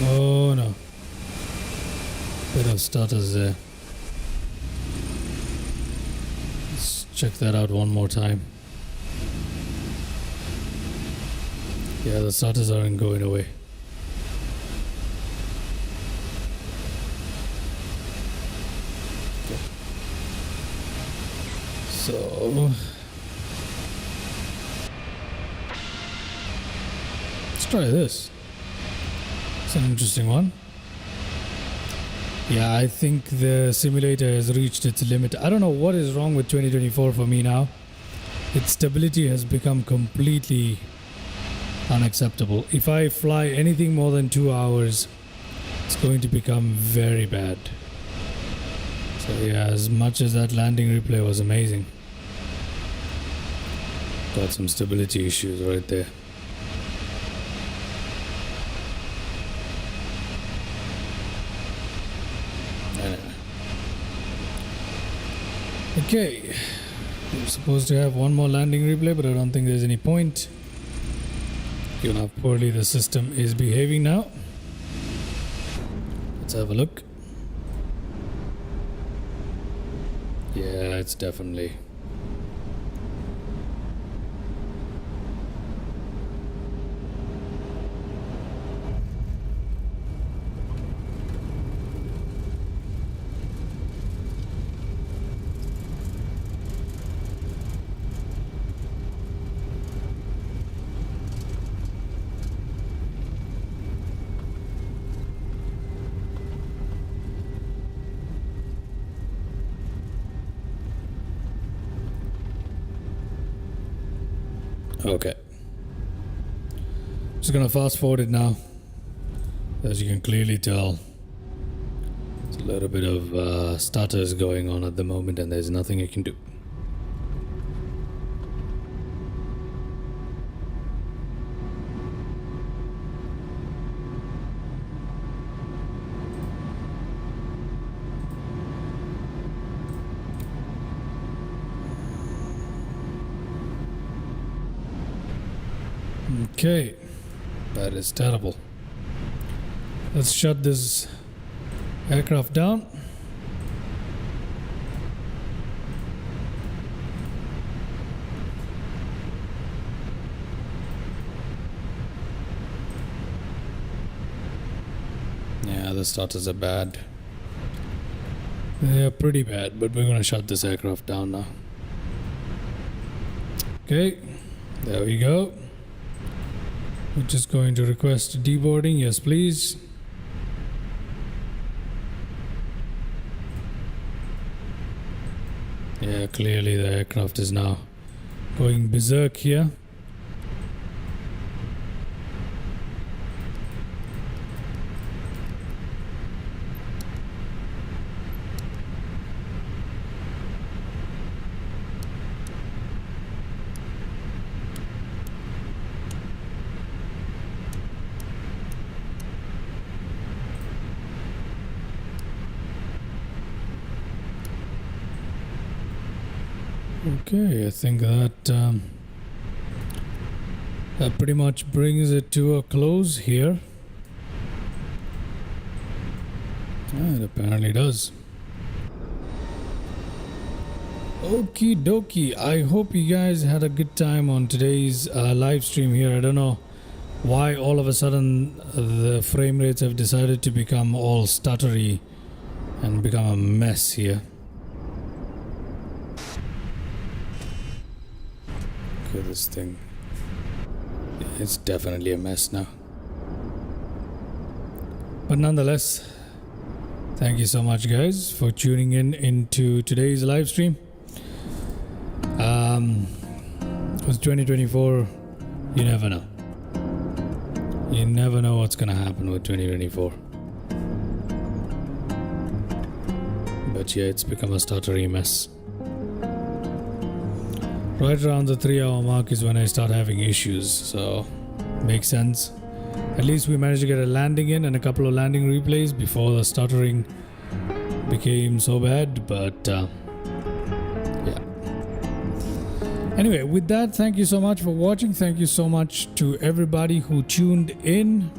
Oh no. Bit of stutters there. Let's check that out one more time. Yeah, the stutters aren't going away. Okay. So let's try this. It's an interesting one. Yeah, I think the simulator has reached its limit. I don't know what is wrong with 2024 for me now. Its stability has become completely unacceptable. If I fly anything more than 2 hours, it's going to become very bad. So yeah, as much as that landing replay was amazing, got some stability issues right there. Okay, we're supposed to have one more landing replay, but I don't think there's any point. Given how poorly the system is behaving now. Let's have a look. Yeah, it's definitely. Okay. Just gonna fast forward it now. As you can clearly tell, there's a little bit of stutters going on at the moment, and there's nothing you can do. Okay, that is terrible. Let's shut this aircraft down. Yeah, the starters are bad. They're pretty bad, but we're gonna shut this aircraft down now. Okay, there we go. We're just going to request deboarding. Yes, please. Yeah, clearly the aircraft is now going berserk here. Okay, I think that pretty much brings it to a close here. It apparently does. Okie dokie. I hope you guys had a good time on today's live stream here. I don't know why all of a sudden the frame rates have decided to become all stuttery and become a mess here. Look at this thing. It's definitely a mess now. But nonetheless, thank you so much guys for tuning in into today's live stream. With 2024, you never know. You never know what's gonna happen with 2024. But yeah, it's become a stuttery mess. Right around the 3-hour mark is when I start having issues, so makes sense. At least we managed to get a landing in and a couple of landing replays before the stuttering became so bad, but yeah. Anyway, with that, thank you so much for watching. Thank you so much to everybody who tuned in.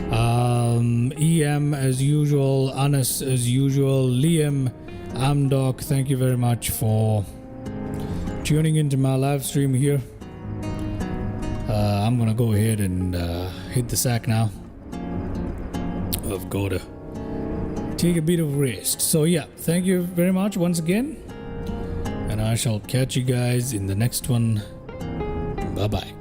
EM as usual, Anas as usual, Liam, Amdoc, thank you very much for tuning into my live stream here. I'm gonna go ahead and hit the sack now. I've got to take a bit of rest. So yeah, thank you very much once again, and I shall catch you guys in the next one. Bye bye.